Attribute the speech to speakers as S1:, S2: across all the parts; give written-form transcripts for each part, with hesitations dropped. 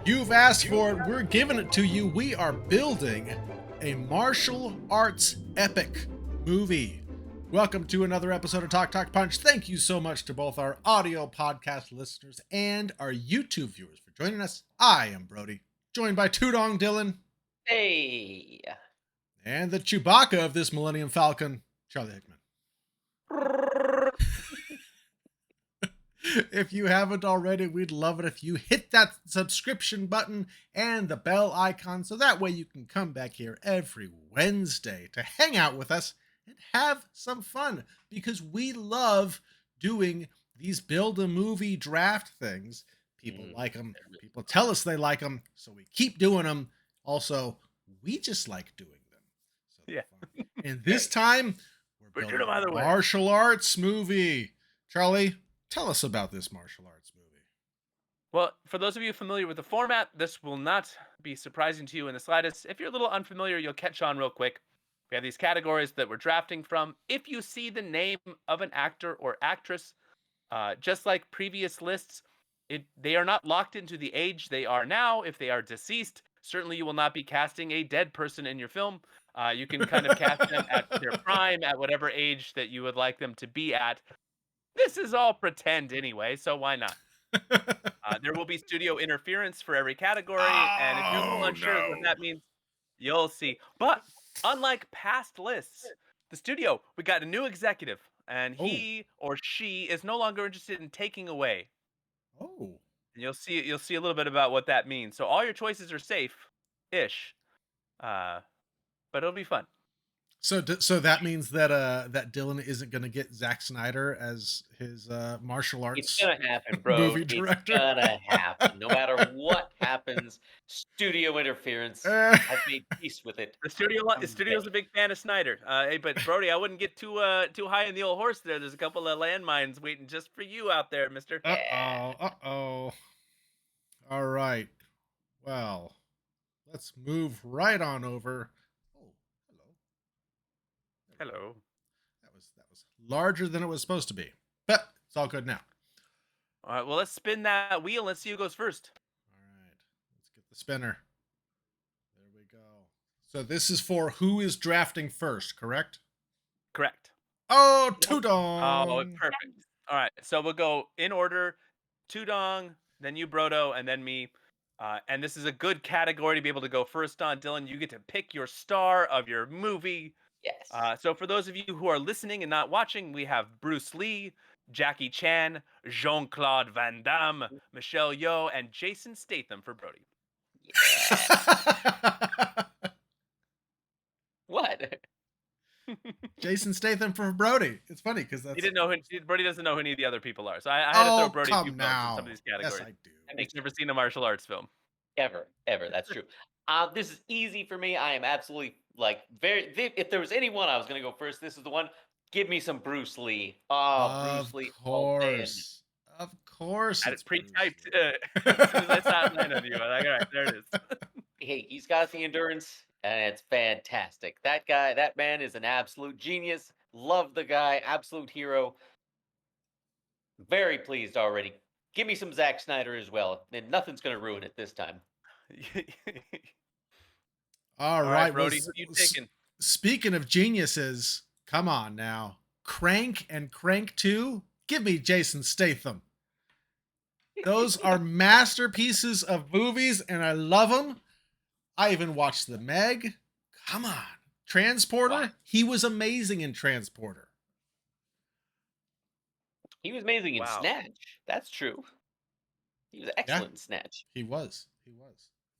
S1: You've asked for it. We're giving it to you. We are building a martial arts epic movie. Welcome to another episode of Talk Talk Punch. Thank you so much to both our audio podcast listeners and our YouTube viewers for joining us. I am Brody, joined by Tudong Dylan
S2: Hey.
S1: and the Chewbacca of this Millennium Falcon, Charlie Hickman. If you haven't already, we'd love it if you hit that subscription button and the bell icon so that way you can come back here every Wednesday to hang out with us and have some fun, because we love doing these build a movie draft things. People like them. People tell us they like them, so we keep doing them. Also, we just like doing them. So
S2: Yeah.
S1: And this time, we're building a martial arts movie. Charlie, tell us about this martial arts movie.
S2: Well, for those of you familiar with the format, this will not be surprising to you in the slightest. If you're a little unfamiliar, you'll catch on real quick. We have these categories that we're drafting from. If you see the name of an actor or actress, just like previous lists, they are not locked into the age they are now. If they are deceased, certainly you will not be casting a dead person in your film. You can kind of cast them at their prime, at whatever age that you would like them to be at. This is all pretend anyway, so why not? There will be studio interference for every category, and if you're a little unsure what that means, you'll see. But unlike past lists, the studio, we got a new executive, and he or she is no longer interested in taking away.
S1: Oh.
S2: And you'll see a little bit about what that means. So all your choices are safe-ish, but it'll be fun.
S1: So that means that that Dylan isn't going to get Zack Snyder as his martial arts
S3: It's gonna happen, bro.
S1: movie director.
S3: It's gonna happen. No matter what happens, studio interference. I've made peace with it.
S2: The studio's a big fan of Snyder. Hey, but Brody, I wouldn't get too high in the old horse there. There's a couple of landmines waiting just for you out there, mister.
S1: Uh-oh. All right. Well, let's move right on over. Oh,
S2: Hello.
S1: That was larger than it was supposed to be, but it's all good now.
S2: All right. Well, let's spin that wheel. Let's see who goes first.
S1: All right. Let's get the spinner. There we go. So this is for who is drafting first, correct?
S2: Correct.
S1: Oh, Tudong.
S2: Oh, perfect. All right. So we'll go in order: Tudong, then you, Brodo, and then me. And this is a good category to be able to go first on. Dylan, you get to pick your star of your movie.
S3: Yes.
S2: So for those of you who are listening and not watching, we have Bruce Lee, Jackie Chan, Jean-Claude Van Damme, Michelle Yeoh, and Jason Statham for Brody.
S3: Yeah. What?
S1: Jason Statham for Brody. It's funny because
S2: He didn't know Brody doesn't know who any of the other people are. So I had to throw Brody a few bones in some of these categories.
S1: Yes, I do.
S2: He's never seen a martial arts film.
S3: Ever. That's true. This is easy for me. I am absolutely if there was anyone I was gonna go first, this is the one. Give me some Bruce Lee. Oh, Bruce Lee.
S1: Of course.
S2: Had it pre-typed as soon as I sat in on you. I'm like, all right, there it is.
S3: Hey, he's got the endurance, and it's fantastic. That man is an absolute genius. Love the guy, absolute hero. Very pleased already. Give me some Zack Snyder as well, and nothing's gonna ruin it this time.
S1: All right,
S2: Brody, who you taking?
S1: Speaking of geniuses, come on now. Crank and Crank 2, give me Jason Statham. Those are masterpieces of movies, and I love them. I even watched The Meg. Come on. Transporter, wow. He was amazing in Transporter.
S3: He was amazing in Snatch. That's true. He was excellent in Snatch.
S1: He was.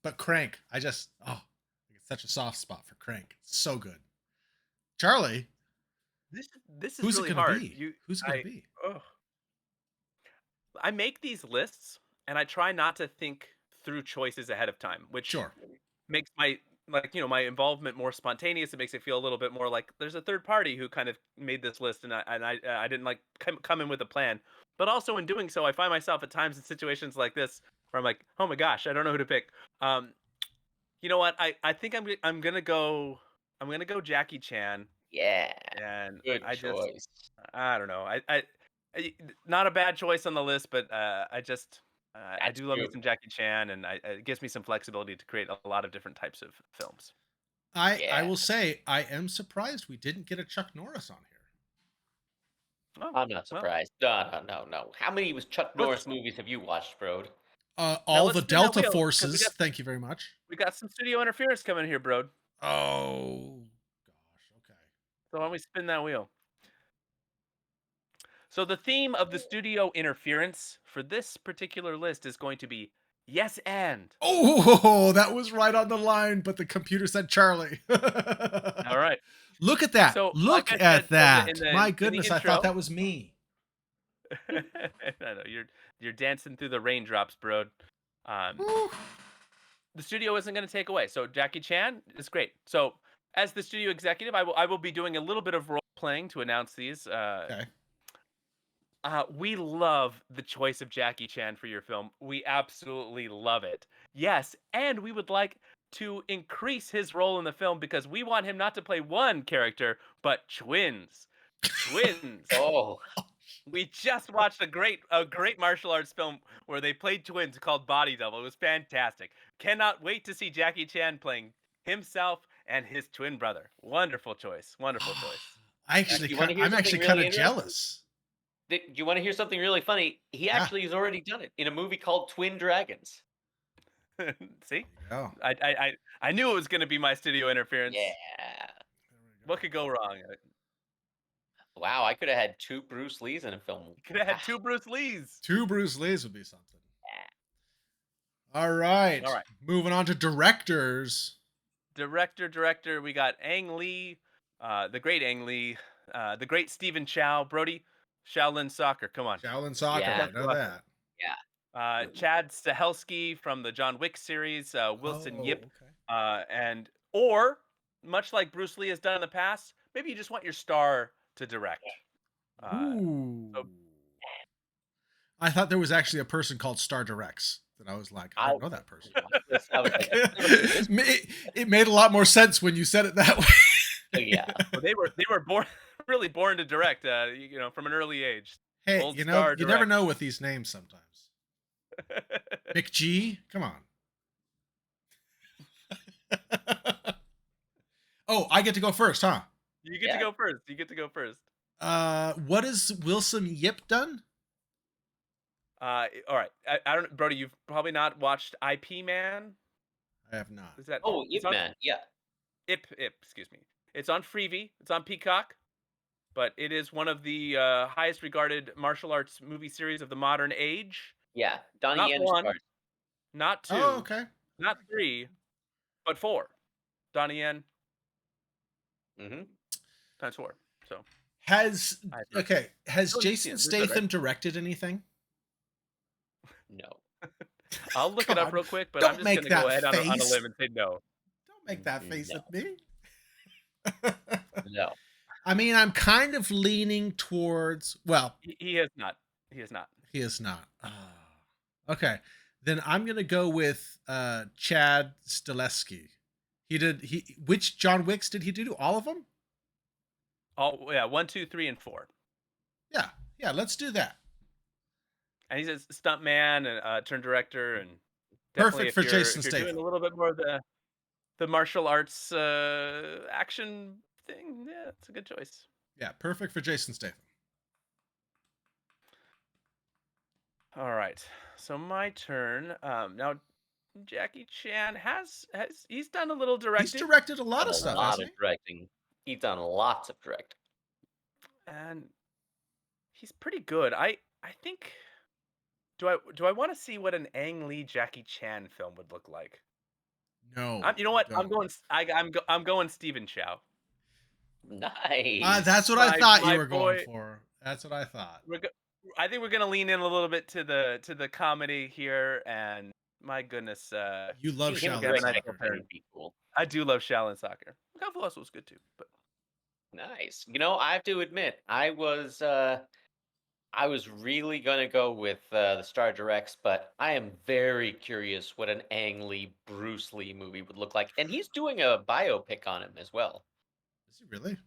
S1: But Crank, I get such a soft spot for Crank. It's so good. Charlie,
S2: this is really hard.
S1: Who's it going to be?
S2: I make these lists and I try not to think through choices ahead of time, which makes my involvement more spontaneous. It makes it feel a little bit more like there's a third party who kind of made this list, and I didn't like come in with a plan. But also in doing so, I find myself at times in situations like this where I'm like, oh my gosh, I don't know who to pick. You know what? I think I'm gonna go Jackie Chan.
S3: Yeah.
S2: And
S3: good choice.
S2: I don't know. I not a bad choice on the list, but I
S3: That's
S2: do love me
S3: true.
S2: some Jackie Chan, and it gives me some flexibility to create a lot of different types of films.
S1: I
S3: Yeah.
S1: will say I am surprised we didn't get a Chuck Norris on here.
S2: Oh,
S3: I'm not
S2: well,
S3: surprised. No, no, no, no. How many Chuck Norris
S2: let's
S3: movies have you watched, bro?
S2: now
S1: All
S2: let's
S1: the
S2: spin that
S1: Delta
S2: wheel because
S1: forces. Thank you very much.
S2: we got some studio interference coming here, bro.
S1: Oh gosh. Okay.
S2: So why don't we spin that wheel? So the theme of the studio interference for this particular list is going to be yes and.
S1: Oh, that was right on the line, but the computer said Charlie.
S2: All right.
S1: Look at that.
S2: So like
S1: Look
S2: I
S1: at
S2: said
S1: that. My
S2: in the
S1: goodness, I thought
S2: intro,
S1: that was me.
S2: I know you're dancing through the raindrops, bro. Um,
S1: Whew.
S2: the studio isn't going to take away. So Jackie Chan is great. So as the studio executive, I will be doing a little bit of role playing to announce these.
S1: Okay.
S2: We love the choice of Jackie Chan for your film. We absolutely love it. Yes, and we would like to increase his role in the film because we want him not to play one character, but twins. Twins.
S3: Oh,
S2: We just watched a great martial arts film where they played twins called Body Double. It was fantastic. Cannot wait to see Jackie Chan playing himself and his twin brother. Wonderful choice. Wonderful choice.
S3: you want to hear
S1: I'm
S3: something
S1: actually kind
S3: really
S1: of
S3: interesting?
S1: jealous.
S3: Do you want to hear something really funny? He
S1: Yeah.
S3: actually has already done it in a movie called Twin Dragons.
S2: See?
S1: There we go.
S2: I knew it was going to be my studio interference.
S3: Yeah.
S1: There we go.
S2: What could go wrong?
S3: Wow, I could have had 2 Bruce Lees in a film.
S2: Could have had
S3: Wow.
S2: 2 Bruce Lees.
S1: 2 Bruce Lees would be something. All right.
S2: All right.
S1: Moving on to directors.
S2: Director. We got Ang Lee, the great Ang Lee, the great Stephen Chow, Brody, Shaolin Soccer. Come on.
S1: Shaolin Soccer.
S3: Yeah.
S1: I know that.
S3: Yeah.
S2: Chad Stahelski from the John Wick series, Wilson
S1: Oh,
S2: Yip,
S1: okay.
S2: or much like Bruce Lee has done in the past, maybe you just want your star to direct.
S1: Ooh.
S2: so-
S1: I thought there was actually a person called Star Directs. That I was like, I don't know that person.
S3: I was like, I've never seen this.
S1: It made a lot more sense when you said it that way.
S3: Yeah.
S2: Well, they were born really born to direct, from an early age.
S1: Hey,
S2: Old
S1: you
S2: Star
S1: never
S2: Direct.
S1: know with these names sometimes. McG, come on. Oh, I get to go first, huh?
S2: You get to go first. You get to go first.
S1: What has Wilson Yip done?
S2: All right. I don't, Brody. You've probably not watched IP Man.
S1: I have not.
S2: Is that?
S3: Oh,
S2: it's
S3: Ip
S2: on-
S3: Man. Yeah.
S2: Ip. Excuse me. It's on Freevee. It's on Peacock. But it is one of the highest regarded martial arts movie series of the modern age.
S3: Yeah. Donnie
S2: Not
S3: Yen
S2: one,
S3: stars.
S2: not 2,
S1: Oh, okay.
S2: not 3, but 4. Donnie Yen
S3: Mm-hmm.
S2: times 4. So
S1: Has
S2: I-
S1: Has
S2: Oh,
S1: Jason
S2: yeah, this is good,
S1: Statham directed anything?
S3: No.
S2: I'll look it
S1: Come
S2: up
S1: on,
S2: real quick, but
S1: don't
S2: I'm just
S1: make
S2: going to go
S1: that
S2: ahead on a
S1: face.
S2: limb and say no.
S1: Don't make that face
S3: No.
S1: at me.
S3: No.
S1: I mean, I'm kind of leaning towards. Well,
S2: He has not. He has not.
S1: he is not. Okay, then I'm gonna go with Chad Stileski. Which John Wicks did he do? All of them?
S2: Oh yeah, 1, 2, 3, and 4.
S1: Yeah. Let's do that.
S2: And he's a stunt man and turn director, and
S1: Perfect
S2: if
S1: for
S2: you're,
S1: Jason
S2: if you're doing
S1: Statham.
S2: a little bit more of the martial arts action thing. Yeah, it's a good choice.
S1: Yeah, perfect for Jason Statham.
S2: All right, so my turn. Now, Jackie Chan has he's done a little
S1: He's
S2: directing,
S1: directed a lot of
S3: A
S1: stuff,
S3: lot
S1: hasn't
S3: of
S1: he?
S3: directing. He's done lots of directing.
S2: and he's pretty good. I think. Do I want to see what an Ang Lee Jackie Chan film would look like?
S1: No.
S2: You know what?
S1: don't.
S2: I'm going Stephen Chow.
S3: Nice.
S1: That's what I
S2: My-
S1: thought
S2: my
S1: you were going
S2: boy-
S1: for. That's what I thought.
S2: I think we're gonna lean in a little bit to the comedy here, and my goodness,
S1: You love
S3: Seeing him
S1: Shaolin
S3: direct
S2: Nice
S3: that
S1: Soccer.
S3: would be cool.
S2: I do love Shaolin Soccer. Kung Fu Hustle was good too, but
S3: Nice. I have to admit, I was really gonna go with the Star Directs, but I am very curious what an Ang Lee Bruce Lee movie would look like, and he's doing a biopic on him as well.
S1: Is he really?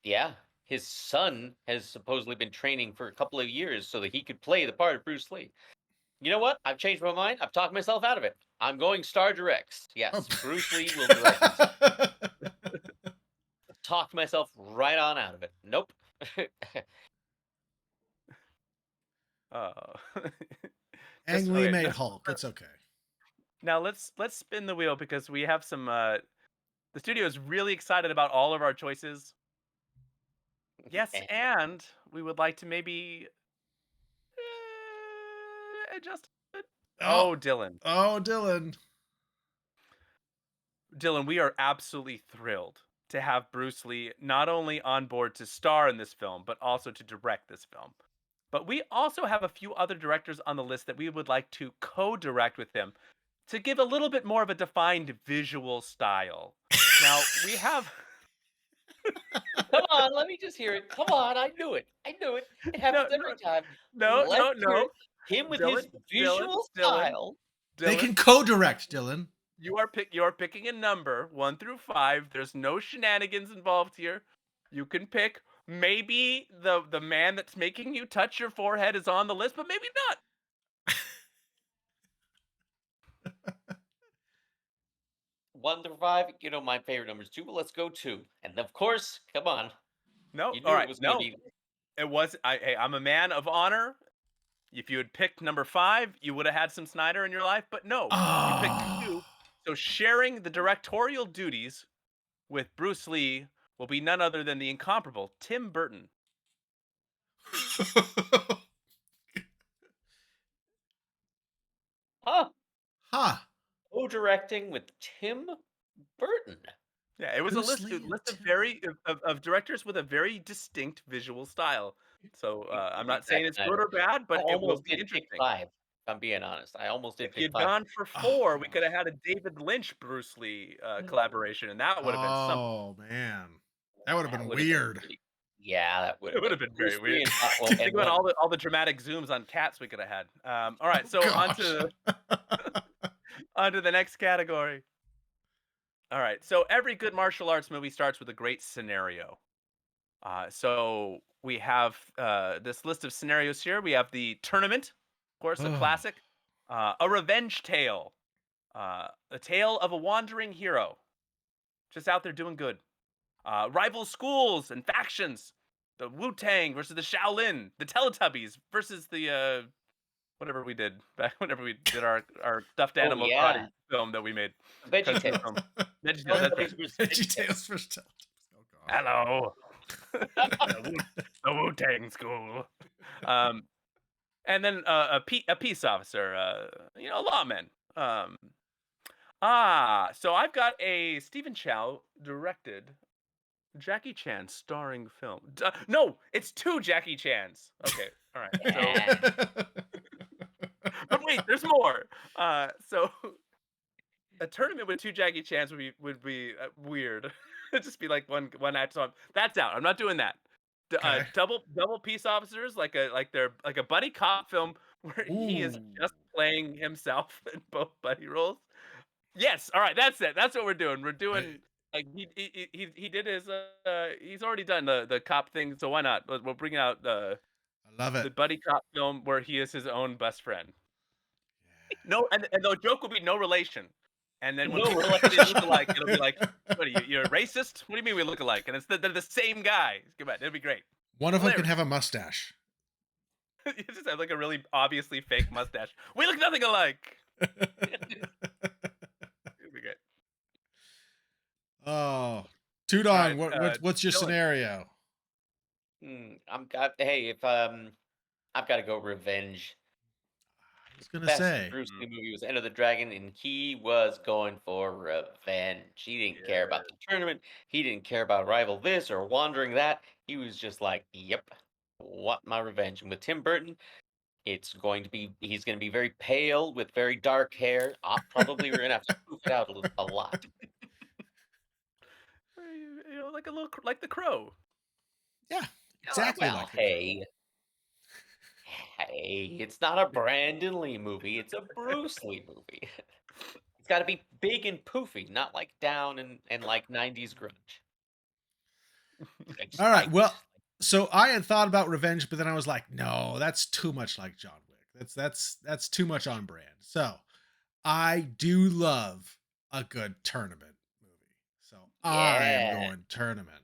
S3: Yeah, his son has supposedly been training for a couple of years so that he could play the part of Bruce Lee. You know what? I've changed my mind. I've talked myself out of it. I'm going Star Directs.
S1: Oh.
S3: Yes, Bruce Lee will direct this. Talked myself right on out of it. Nope.
S2: Oh.
S1: Ang Lee
S2: Okay.
S1: made Hulk. It's okay.
S2: Now let's spin the wheel because we have some. The studio is really excited about all of our choices. Yes,
S3: Eh.
S2: and we would like to maybe adjust it.
S1: Oh,
S2: Oh, Dylan.
S1: Dylan.
S2: Dylan, we are absolutely thrilled to have Bruce Lee not only on board to star in this film, but also to direct this film. But we also have a few other directors on the list that we would like to co-direct with him to give a little bit more of a defined visual style. Now, we have
S3: Come on, let me just hear it. Come on, I knew it. I knew it. It
S2: no,
S3: happens
S2: no,
S3: every time.
S2: no,
S3: Let's
S2: no,
S3: hear it.
S2: no.
S3: Him with
S2: Dylan,
S3: his
S2: Dylan,
S3: visual
S2: Dylan,
S3: style.
S1: They can
S2: Dylan.
S1: co-direct, Dylan.
S2: You are picking a number 1 through 5. There's no shenanigans involved here. You can pick. Maybe the man that's making you touch your forehead is on the list, but maybe not.
S3: 1 through 5, you know, my favorite number is 2, but let's go 2. And of course, come on.
S2: No,
S3: You
S2: all
S3: knew it
S2: right,
S3: was going to
S2: no.
S3: be.
S2: It was. Hey, I'm a man of honor. If you had picked number 5, you would have had some Snyder in your life, but no, you picked
S1: Oh.
S2: 2. So sharing the directorial duties with Bruce Lee will be none other than the incomparable Tim Burton.
S3: Huh.
S1: Huh.
S3: Co-directing with Tim Burton.
S2: Yeah, it was
S1: Bruce
S2: a
S1: Lee and
S2: list of
S1: Tim
S2: very of directors with a very distinct visual style. So I'm not saying
S3: Zack
S2: it's good
S3: Snyder.
S2: or bad,
S3: I
S2: but it will
S3: almost
S2: be
S3: did pick
S2: interesting.
S3: 5, if I'm being honest. I almost did
S2: If
S3: pick
S2: you'd
S3: 5.
S2: gone for
S1: Oh,
S2: 4, we could have had a David Lynch Bruce Lee collaboration, and that would have been something.
S1: oh man, that would have
S3: That
S1: been
S3: would have been
S1: weird.
S3: pretty. Yeah, that would
S2: It
S3: have
S2: would
S3: been.
S2: have been very
S3: Bruce Lee
S2: weird.
S3: and well,
S2: Think
S3: and
S2: about
S3: one.
S2: all the dramatic zooms on cats we could have had. All right,
S1: Oh
S2: so
S1: gosh.
S2: onto the next category. All right, so every good martial arts movie starts with a great scenario. So we have this list of scenarios here. We have the tournament, of course, a
S1: Oh.
S2: classic, a revenge tale, a tale of a wandering hero, just out there doing good. Rival schools and factions, the Wu Tang versus the Shaolin, the Teletubbies versus the whatever we did back whenever we did our stuffed
S3: Oh,
S2: animal karate
S3: yeah.
S2: film that we made. Cartoon
S3: VeggieTales.
S2: film. VeggieTales, that's right.
S3: Teletubbies versus
S1: VeggieTales
S3: VeggieTales.
S1: first. Oh gosh.
S2: Hello. The Wu Tang school. Um, and then a peace officer, a lawman. Um, so I've got a Stephen Chow directed Jackie Chan starring film. No, it's 2 Jackie Chans. Okay, all right. So,
S3: Yeah.
S2: but wait, there's more. So a tournament with 2 Jackie Chans would be weird. It'd just be like one act song. That's out. I'm not doing that.
S1: Okay.
S2: Double peace officers they're like a buddy cop film where he is
S1: Ooh.
S2: just playing himself in both buddy roles. Yes, all right, that's it. That's what we're doing. We're doing like he did his he's already done the cop thing, so why not? We'll bring out
S1: I love it.
S2: the buddy cop film where he is his own best friend.
S1: Yeah.
S2: No, and the joke will be no relation. And then when
S3: No
S2: people say they look
S3: relation.
S2: alike, it'll be like, "What are you? You're a racist? What do you mean we look alike?" And they're the same guy. Come on, it'll be great.
S1: One of them can
S2: Hilarious.
S1: have a mustache.
S2: You just have like a really obviously fake mustache. We look nothing alike. It'll be great.
S1: Oh,
S2: All
S1: Tudong,
S2: right,
S1: what's your
S2: Dylan.
S1: scenario?
S3: Hey, if I've got to go revenge.
S1: I was gonna
S3: Best
S1: say.
S3: Bruce Lee movie was Enter the Dragon, and he was going for revenge. He didn't care about the tournament. He didn't care about rival this or wandering that. He was just like, "Yep, want my revenge." And with Tim Burton, he's going to be very pale with very dark hair. Probably we're gonna have to poof it out a lot.
S2: Like a little like the Crow.
S1: Yeah, exactly
S3: Well,
S1: like the Crow.
S3: hey, it's not a Brandon Lee movie. It's a Bruce Lee movie. It's got to be big and poofy, not like down and like 90s grunge.
S1: All right. Well, so I had thought about revenge, but then I was like, no, that's too much like John Wick. That's too much on brand. So I do love a good tournament movie. So I am
S3: Yeah,
S1: going tournament.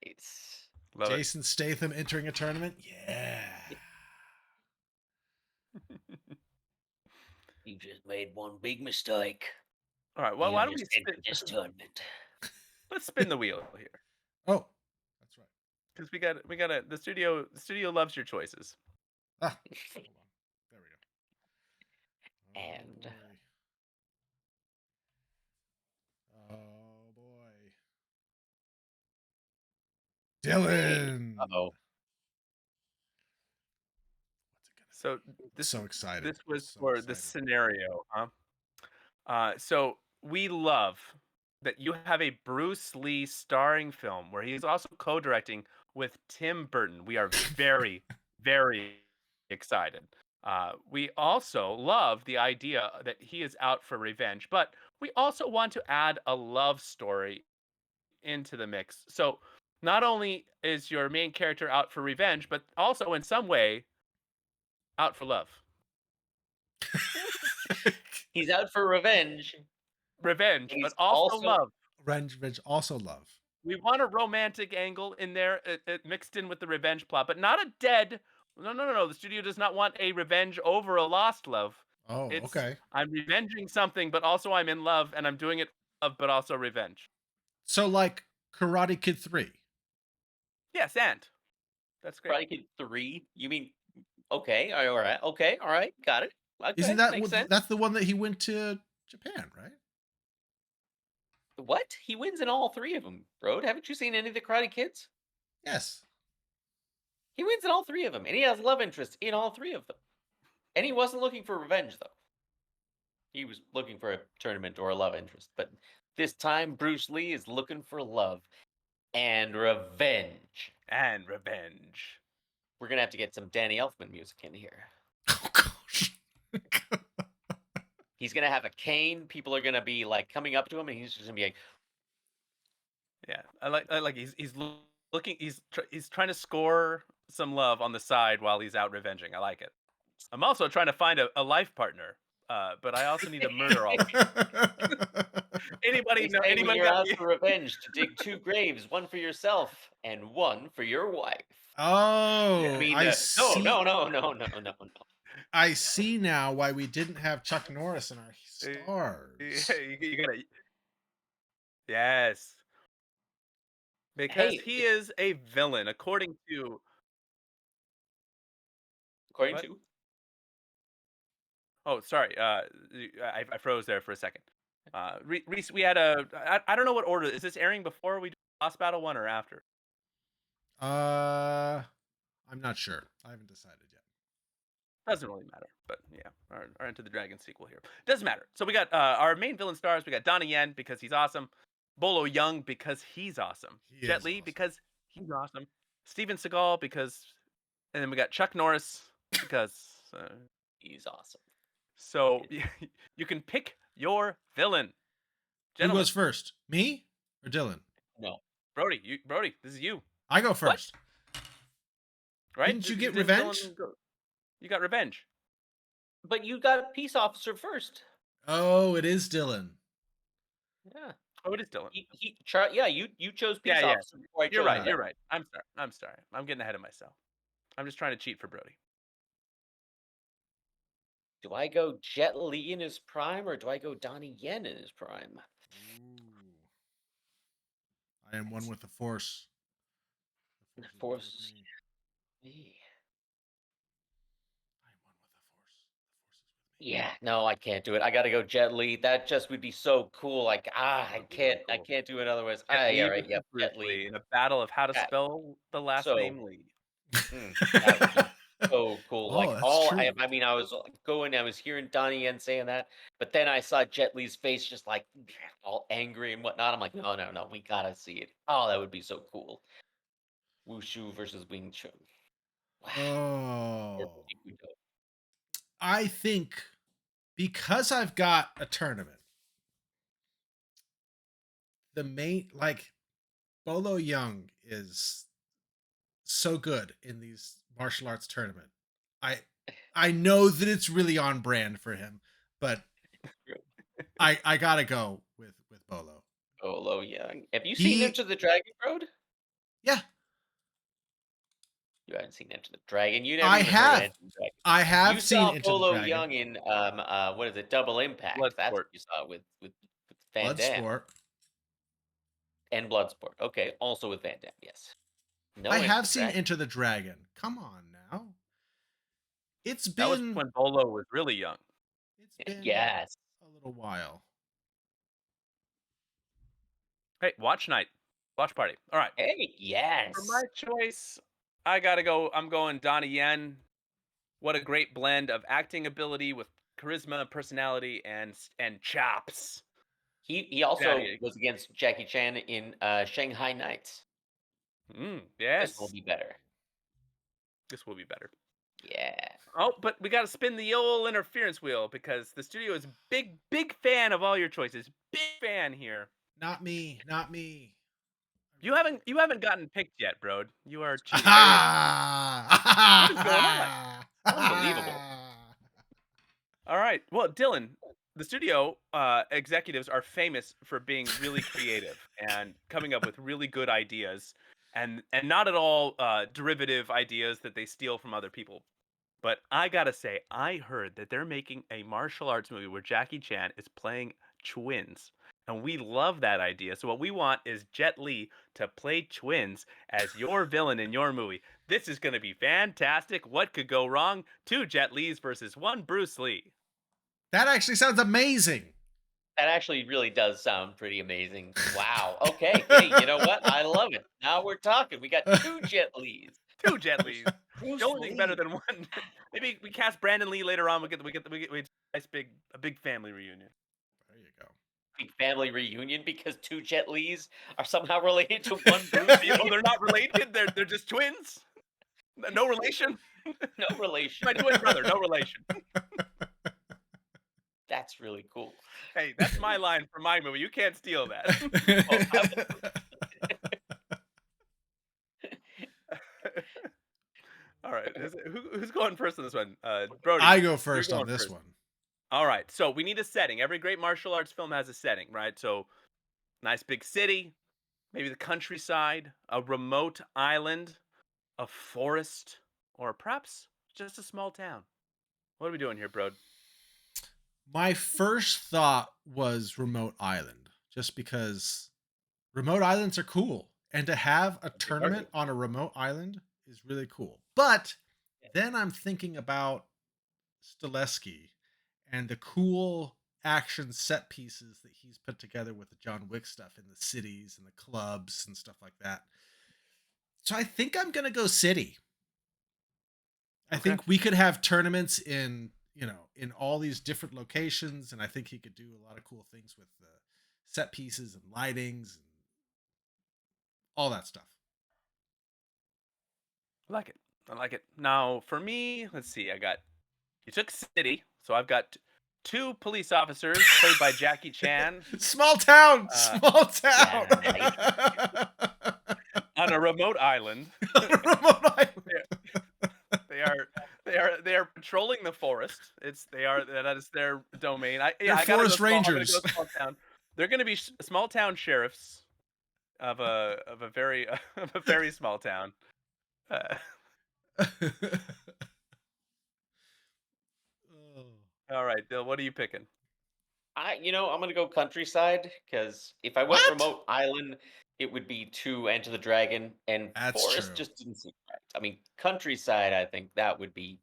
S3: nice.
S2: Love it.
S1: Jason Statham entering a tournament? Yeah.
S3: You just made one big mistake.
S2: All right. Well,
S3: You
S2: why don't
S3: just
S2: we spin?
S3: entered this tournament.
S2: Let's spin the wheel here
S1: Oh, that's right.
S2: because we got the studio loves your choices.
S1: Ah, hold on. There we go. Oh
S3: And
S1: boy. Oh boy.
S3: hey,
S1: Dylan.
S3: oh,
S1: What's it gonna
S2: So
S1: be?
S2: this
S1: So excited.
S2: this was
S1: So
S2: for the
S1: excited.
S2: scenario, huh? So we love that you have a Bruce Lee starring film where he is also co-directing with Tim Burton. We are very, very excited. We also love the idea that he is out for revenge, but we also want to add a love story into the mix. So not only is your main character out for revenge, but also in some way out for love.
S3: he's out for revenge,
S2: Revenge,
S3: and
S2: but
S3: he's
S2: also
S3: also
S2: love.
S1: Revenge also love.
S2: We want a romantic angle in there, mixed in with the revenge plot, but not a dead. No, no, no, no. The studio does not want a revenge over a lost love.
S1: Oh,
S2: It's
S1: okay.
S2: I'm revenging something, but also I'm in love, and I'm doing it love, but also revenge.
S1: So like Karate Kid 3.
S2: Yes, and that's great.
S3: Karate Kid 3. You mean okay, all right, okay, all right, got it.
S1: Isn't
S3: Okay,
S1: that
S3: makes sense.
S1: that's the one that he went to Japan, right?
S3: What? He wins in all 3 of them, bro. Haven't you seen any of the Karate Kids?
S1: Yes.
S3: He wins in all 3 of them, and he has love interest in all 3 of them. And he wasn't looking for revenge, though. He was looking for a tournament or a love interest. But this time, Bruce Lee is looking for love and revenge.
S2: And revenge.
S3: We're gonna have to get some Danny Elfman music in here.
S1: Oh gosh.
S3: He's gonna have a cane. People are gonna be like coming up to him, and he's just gonna be like,
S2: Yeah, I like looking. He's trying to score some love on the side while he's out revenging. I like it. I'm also trying to find a life partner, but I also need to murder all.
S3: "They
S2: Anybody know?
S3: say when
S2: Anybody
S3: you're
S2: got?
S3: out for revenge, to dig 2 graves, one for yourself and one for your wife." I
S2: Yeah,
S1: Oh,
S3: mean,
S1: I
S3: no,
S1: see.
S3: no, no, no, no, no, no.
S1: I see now why we didn't have Chuck Norris in our stars.
S2: you gotta. Yes, because
S3: Hey,
S2: he is a villain according to
S3: according
S2: what?
S3: to
S2: Oh, sorry. I froze there for a second. Reese, we had a. I don't know what order is this airing before we do Boss Battle 1 or after.
S1: Uh, I'm not sure. I haven't decided yet.
S2: Doesn't really matter, but yeah, our Into the Dragon sequel here doesn't matter. So we got our main villain stars. We got Donnie Yen because he's awesome, Bolo Young because he's awesome,
S1: He
S2: Jet
S1: is
S2: Li
S1: awesome.
S2: because he's awesome, Steven Seagal because, and then we got Chuck Norris because.
S3: he's awesome.
S2: So you can pick your villain,
S1: Who
S2: gentlemen.
S1: goes first? Me or Dylan?
S3: No.
S2: Brody, this is you,
S1: I go
S3: What?
S1: first.
S2: right?
S1: Didn't you get
S2: Didn't
S1: revenge?
S2: Dylan go? You got revenge.
S3: But you got peace officer first.
S1: Oh, it is Dylan.
S3: Yeah.
S2: Oh, it is Dylan.
S3: Yeah, you chose peace
S2: Yeah.
S3: officer before I
S2: You're
S3: chose
S2: right.
S1: Uh,
S2: You're
S3: revenge.
S2: right. I'm sorry. I'm getting ahead of myself. I'm just trying to cheat for Brody.
S3: Do I go Jet Li in his prime or do I go Donnie Yen in his prime?
S1: Ooh. I am one with the Force. The Force is one with
S3: Force
S1: me.
S3: me.
S1: I am one with the Force. The Force is with me.
S3: Yeah, no, I can't do it. I gotta go Jet Li. That just would be so cool. Like,
S2: That
S3: I
S2: would be so
S3: can't, I
S2: cool.
S3: can't do it otherwise.
S2: Jet
S3: Yeah,
S2: Li
S3: right.
S2: versus
S3: Yep,
S2: Bruce
S3: Jet Li.
S2: Lee in a battle of how to
S3: That
S2: spell the last
S3: so
S2: name Lee.
S3: that would be so cool.
S1: Oh,
S3: Like
S1: that's
S3: all
S1: true.
S3: I mean, I was going, I was hearing Donnie Yen saying that, but then I saw Jet Li's face just like all angry and whatnot. I'm like, no, no, no, we gotta see it. Oh, that would be so cool. Wushu versus Wing Chun. Wow. Or
S1: Oh,
S3: Taekwondo.
S1: I think because I've got a tournament, the main like Bolo Young is so good in these martial arts tournament. I I know that it's really on brand for him, but I gotta go with Bolo.
S3: Olo Young. Have you seen
S1: He
S3: Enter the Dragon, Road?
S1: Yeah,
S3: You haven't seen Enter the Dragon. You never
S1: I
S3: even heard of
S1: have.
S3: Enter the Dragon.
S1: I
S3: You
S1: have seen
S3: saw
S1: Into the
S3: Bolo
S1: Dragon,
S3: Young in what is it? Double Impact. That's
S2: Bloodsport.
S3: what you saw with Van Damme
S1: Bloodsport.
S3: and Bloodsport. Okay, also with Van Damme. Yes.
S1: I
S3: No Enter
S1: have
S3: the
S1: seen
S3: Dragon.
S1: Into the Dragon. Come on now. It's
S2: That was
S1: been
S2: when Bolo was really young.
S1: it's been
S3: Yes.
S1: a little while.
S2: Hey, watch night, watch party. All right,
S3: Hey,
S2: for my
S3: yes.
S2: choice, I gotta go. I'm going Donnie Yen. What a great blend of acting ability with charisma, personality, and chops.
S3: He
S2: Daddy,
S3: also was against Jackie Chan in Shanghai Nights. This will
S2: yes,
S3: be better.
S2: this will be better.
S3: Yeah.
S2: Oh, but we got to spin the old interference wheel because the studio is big fan of all your choices. Big fan here.
S1: Not me, not me.
S2: You haven't gotten picked yet, bro. You are cheating. What is going on?
S3: Unbelievable.
S2: All right. Well, Dylan, the studio executives are famous for being really creative and coming up with really good ideas, and not at all derivative ideas that they steal from other people. But I gotta say, I heard that they're making a martial arts movie where Jackie Chan is playing twins. And we love that idea. So what we want is Jet Li to play twins as your villain in your movie. This is gonna be fantastic. What could go wrong? Two Jet Lis versus one Bruce Lee.
S1: That actually sounds amazing.
S3: That actually really does sound pretty amazing. Wow. Okay. Hey, you know what? I love it. Now we're talking. We got two Jet Lis.
S2: Two Jet Lis. The
S3: Bruce
S2: only thing better
S3: Lee.
S2: than one. Maybe we cast Brandon Lee later on. We get a nice big family reunion.
S1: There you go.
S3: Big family reunion because two Jet Lis are somehow related to one Bruce
S2: Oh,
S3: Lee.
S2: they're not related. They're just twins. No relation.
S3: No relation.
S2: My twin brother. No relation.
S3: That's really cool.
S2: Hey, that's my line from my movie. You can't steal that.
S3: Well,
S2: All right. Who's going first on this one? Brody,
S1: I go
S2: you're
S1: first on
S2: going
S1: this
S2: first.
S1: one.
S2: All right. So we need a setting. Every great martial arts film has a setting, right? So nice big city, maybe the countryside, a remote island, a forest, or perhaps just a small town. What are we doing here, bro?
S1: My first thought was remote island, just because remote islands are cool, and to have a
S3: they are
S1: tournament
S3: cool.
S1: on a remote island is really cool. But then I'm thinking about Stileski and the cool action set pieces that he's put together with the John Wick stuff in the cities and the clubs and stuff like that. So I think I'm gonna go city. I
S2: Okay.
S1: think we could have tournaments in in all these different locations, and I think he could do a lot of cool things with the set pieces and lightings and all that stuff.
S2: I like it. I like it. Now, for me, let's see. You took city, so I've got two police officers played by Jackie Chan
S1: Small town,
S2: uh,
S1: small town.
S3: Yeah, nice.
S2: on a remote island.
S1: Remote island.
S2: They are patrolling the forest. That is their domain.
S1: They're
S2: I gotta go
S1: forest
S2: small. I'm gonna
S1: rangers.
S2: go small town. They're gonna be small town sheriffs of a very of a very small town. Uh, all right, Bill, what are you picking?
S3: I'm gonna go countryside because if I went
S1: What?
S3: remote island, it would be to Enter the Dragon, and
S1: That's
S3: forest
S1: true.
S3: just didn't seem right. I mean, countryside, I think that would be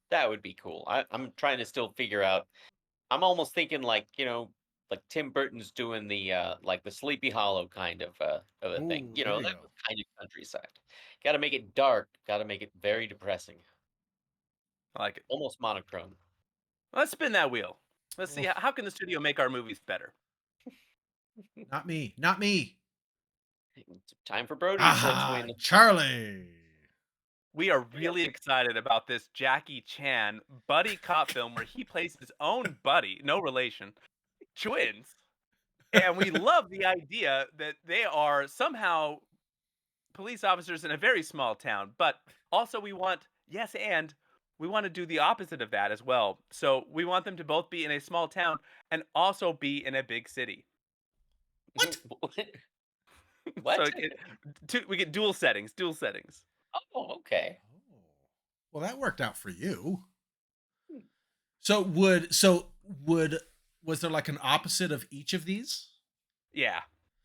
S3: cool. I'm trying to still figure out. I'm almost thinking like Tim Burton's doing the like the Sleepy Hollow kind of a thing.
S1: Oh, there you
S3: That
S1: go.
S3: was kind of countryside. Got to make it dark. Got to make it very depressing,
S2: I like it.
S3: almost monochrome.
S2: Let's spin that wheel. Let's see
S1: Oh,
S2: how can the studio make our movies better.
S1: not me. Not me.
S3: It's time for Brody's to
S1: Ah,
S3: win.
S1: Charlie.
S2: We are really excited about this Jackie Chan buddy cop film where he plays his own buddy, no relation, twins. And we love the idea that they are somehow police officers in a very small town, but also we want, yes, and we want to do the opposite of that as well. So we want them to both be in a small town and also be in a big city.
S1: What?
S2: So
S3: What?
S2: we get dual settings, dual settings.
S3: Oh, okay.
S1: Oh. Well, that worked out for you.
S3: Hmm.
S1: So would was there like an opposite of each of these?
S2: Yeah.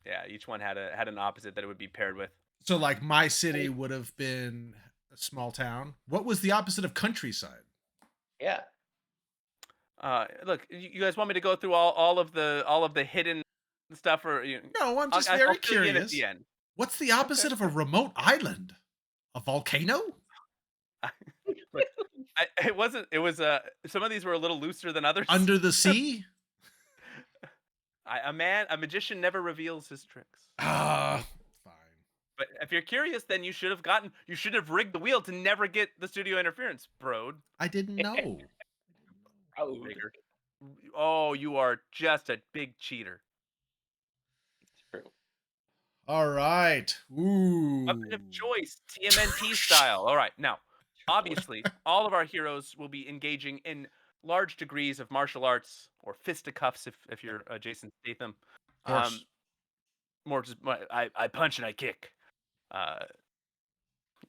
S2: Yeah, each one had an opposite that it would be paired with.
S1: So like my city would have been a small town. What was the opposite of countryside?
S3: Yeah.
S2: Look, you guys want me to go through all of the hidden stuff, or
S1: No, I'm just
S2: I'll
S1: very
S2: fill you in at
S1: curious.
S2: the end.
S1: What's the
S2: Okay.
S1: opposite of a remote island? A volcano?
S2: Look, it wasn't. It was some of these were a little looser than others.
S1: Under the sea?
S2: A magician never reveals his tricks.
S1: Ah, fine.
S2: But if you're curious, then you should have rigged the wheel to never get the studio interference, bro.
S1: I didn't know.
S3: Proud.
S2: Rigger. Oh, you are just a big cheater.
S3: True.
S1: All right. Ooh.
S2: Weapon of choice, TMNT style. All right, now, obviously, all of our heroes will be engaging in large degrees of martial arts or fisticuffs if you're Jason Statham.
S1: Of course.
S2: More just I punch and I kick. Uh,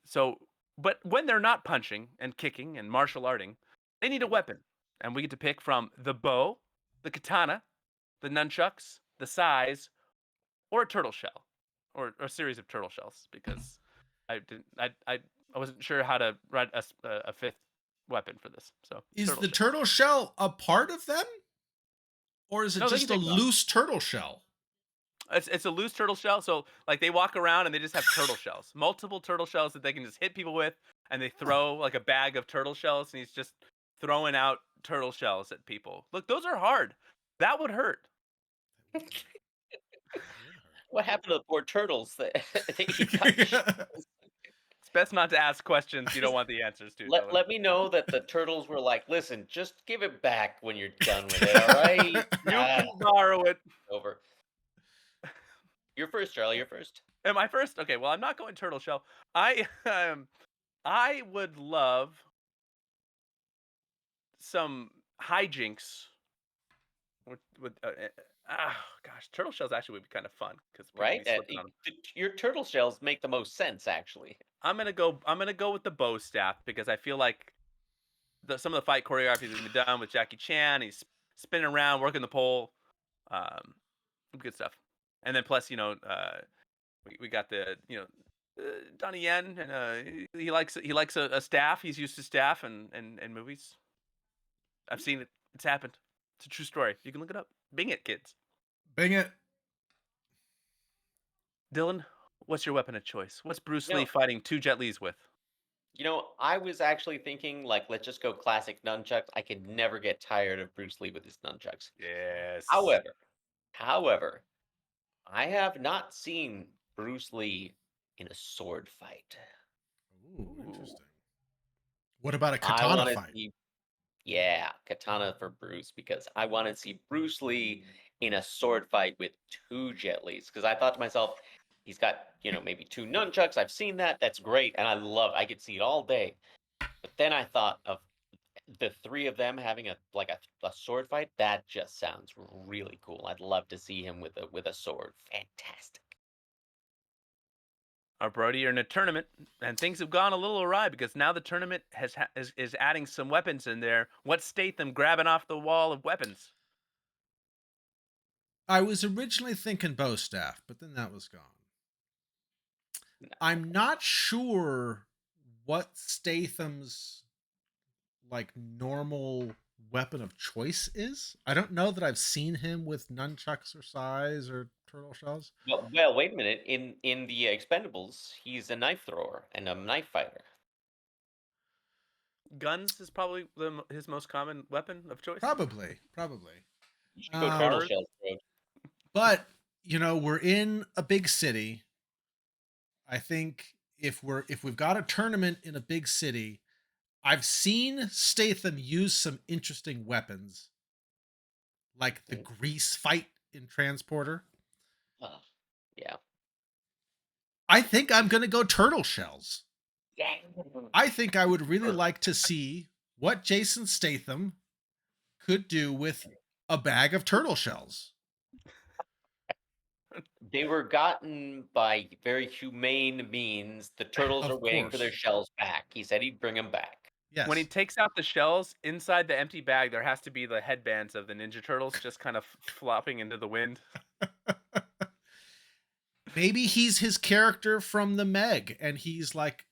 S2: so, but when they're not punching and kicking and martial arting, they need a weapon, and we get to pick from the bow, the katana, the nunchucks, the sais, or a turtle shell, or a series of turtle shells, because I didn't I wasn't sure how to write a fifth weapon for this. So
S1: Is
S2: turtle
S1: the
S2: shell.
S1: turtle shell a part of them? Or is it
S2: No, they
S1: just
S2: can
S1: a
S2: take it off.
S1: loose turtle shell?
S2: It's a loose turtle shell, so like they walk around and they just have turtle shells, multiple turtle shells that they can just hit people with, and they throw like a bag of turtle shells, and he's just throwing out turtle shells at people. Look, those are hard. That would hurt.
S3: What happened to the poor turtles that he got?
S2: It's best not to ask questions you don't want the answers to, Dylan.
S3: Let me know that the turtles were like, listen, just give it back when you're done with it, all right?
S2: You
S3: Ah,
S2: can borrow it.
S3: over. You're first, Charlie. You're first.
S2: Am I first? Okay, well, I'm not going turtle shell. I would love some hijinks with gosh, turtle shells actually would be kind of fun because people
S3: Right?
S2: be slipping on them.
S3: Your turtle shells make the most sense, actually.
S2: I'm gonna go with the bow staff because I feel like some of the fight choreography that's been done with Jackie Chan. He's spinning around, working the pole, um, good stuff. And then plus, we got the Donnie Yen, and he likes a staff. He's used to staff and movies. I've seen it. It's happened. It's a true story. You can look it up. Bing it, kids.
S1: Bing it.
S2: Dylan, what's your weapon of choice? What's Bruce
S3: You
S2: Lee
S3: know,
S2: fighting two Jet Lis with?
S3: I was actually thinking, like, let's just go classic nunchucks. I could never get tired of Bruce Lee with his nunchucks.
S2: Yes.
S3: However, I have not seen Bruce Lee in a sword fight.
S1: Ooh, interesting. What about a
S3: I
S1: katana
S3: want to
S1: fight?
S3: see, yeah, katana for Bruce, because I want to see Bruce Lee in a sword fight with two Jet Lis. Because I thought to myself, he's got, maybe two nunchucks. I've seen that. That's great. And I could see it all day. But then I thought of the three of them having a sword fight. That just sounds really cool. I'd love to see him with a sword. Fantastic.
S2: Brody, you're in a tournament, and things have gone a little awry because now the tournament is adding some weapons in there. What's Statham grabbing off the wall of weapons?
S1: I was originally thinking bow staff, but then that was gone. I'm not sure what Statham's like normal weapon of choice is. I don't know that I've seen him with nunchucks or sais or turtle shells.
S3: Well, wait a minute. In the Expendables, he's a knife thrower and a knife fighter.
S2: Guns is probably his most common weapon of choice.
S1: Probably.
S3: You should go turtle
S2: Hard.
S3: shells, bro.
S1: But we're in a big city. I think if we've got a tournament in a big city, I've seen Statham use some interesting weapons, like the grease fight in Transporter.
S3: Oh, yeah.
S1: I think I'm gonna go turtle shells.
S3: Yeah.
S1: I think I would really like to see what Jason Statham could do with a bag of turtle shells.
S3: They were gotten by very humane means. The turtles are
S1: Of
S3: waiting for their
S1: course.
S3: shells back. He said he'd bring them back.
S2: When he
S1: Yes.
S2: takes out the shells, inside the empty bag, there has to be the headbands of the Ninja Turtles just kind of flopping into the wind.
S1: Maybe he's his character from the Meg and he's like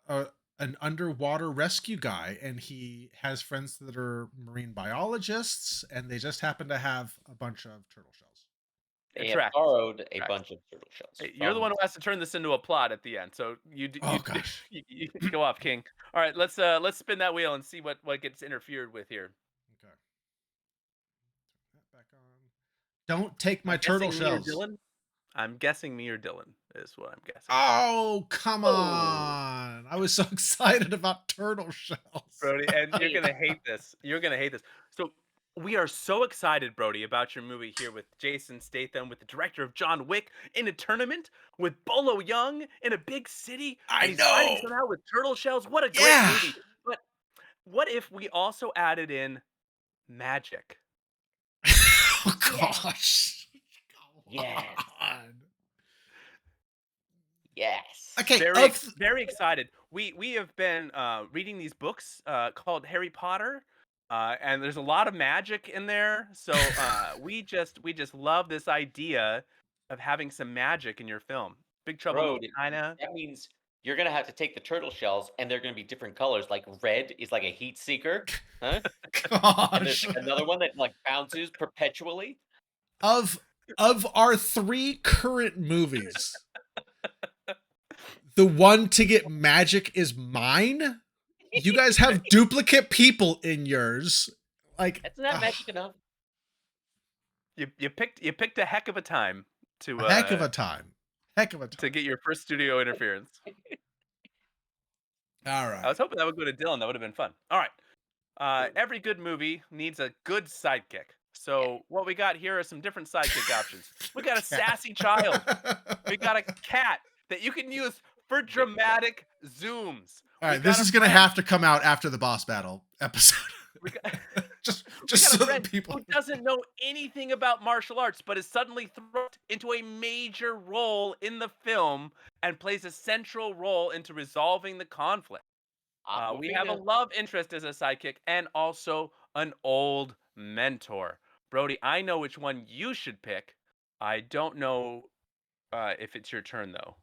S1: a, an underwater rescue guy and he has friends that are marine biologists and they just happen to have a bunch of turtle shells.
S3: They
S2: It
S3: have
S2: tracks.
S3: borrowed a
S2: Tracks.
S3: bunch of turtle shells
S2: Hey, you're the
S3: from.
S2: one who has to turn this into a plot at the end. So
S1: Oh gosh.
S2: you go off, King. All right, let's spin that wheel and see what gets interfered with here.
S1: Okay. Turn that back on. Don't take my
S2: I'm
S1: turtle
S2: guessing me or
S1: shells.
S2: Dylan. I'm guessing me or Dylan is what I'm guessing.
S1: Oh, come
S3: Oh,
S1: on. I was so excited about turtle shells.
S2: Brody, and you're
S3: I
S2: gonna hate this. You're gonna hate this. So we are so excited, Brody, about your movie here with Jason Statham, with the director of John Wick in a tournament, with Bolo Young in a big city,
S1: I
S2: and he's fighting
S1: know.
S2: somehow with turtle shells. What a great
S1: Yeah.
S2: movie! But what if we also added in magic?
S1: Oh
S3: yes,
S1: gosh. Come
S3: yes,
S1: on.
S3: yes.
S1: Okay,
S2: Very excited. We have been reading these books called Harry Potter, and there's a lot of magic in there. So we just love this idea of having some magic in your film. Big Trouble in
S3: Bro,
S2: Little China.
S3: that means you're gonna have to take the turtle shells, and they're gonna be different colors. Like red is like a heat seeker, huh? And there's
S1: gosh.
S3: like another one that like bounces perpetually.
S1: Of of our 3 current movies, the one to get magic is mine. You guys have duplicate people in yours. Like,
S3: That's not magic enough.
S2: You picked a heck of a time to
S1: a heck of a time. Heck of a time.
S2: to get your first studio interference.
S1: All
S2: I
S1: right.
S2: was hoping that would go to Dylan. That would have been fun. All right. Every good movie needs a good sidekick.
S3: Yeah.
S2: So what we got here are some different sidekick options. We got a
S1: Cat.
S2: sassy child. We got a cat that you can use for
S3: Big cat.
S2: dramatic zooms.
S1: All
S2: We
S1: right, this
S2: got a
S1: is going to
S2: friend.
S1: have to come out after the boss battle episode.
S2: We got,
S1: just
S2: we got
S1: so
S2: a
S1: that
S2: friend
S1: people
S2: who doesn't know anything about martial arts, but is suddenly thrown into a major role in the film and plays a central role into resolving the conflict. We have a
S3: Aquafina.
S2: love interest as a sidekick and also an old mentor. Brody, I know which one you should pick. I don't know if it's your turn though.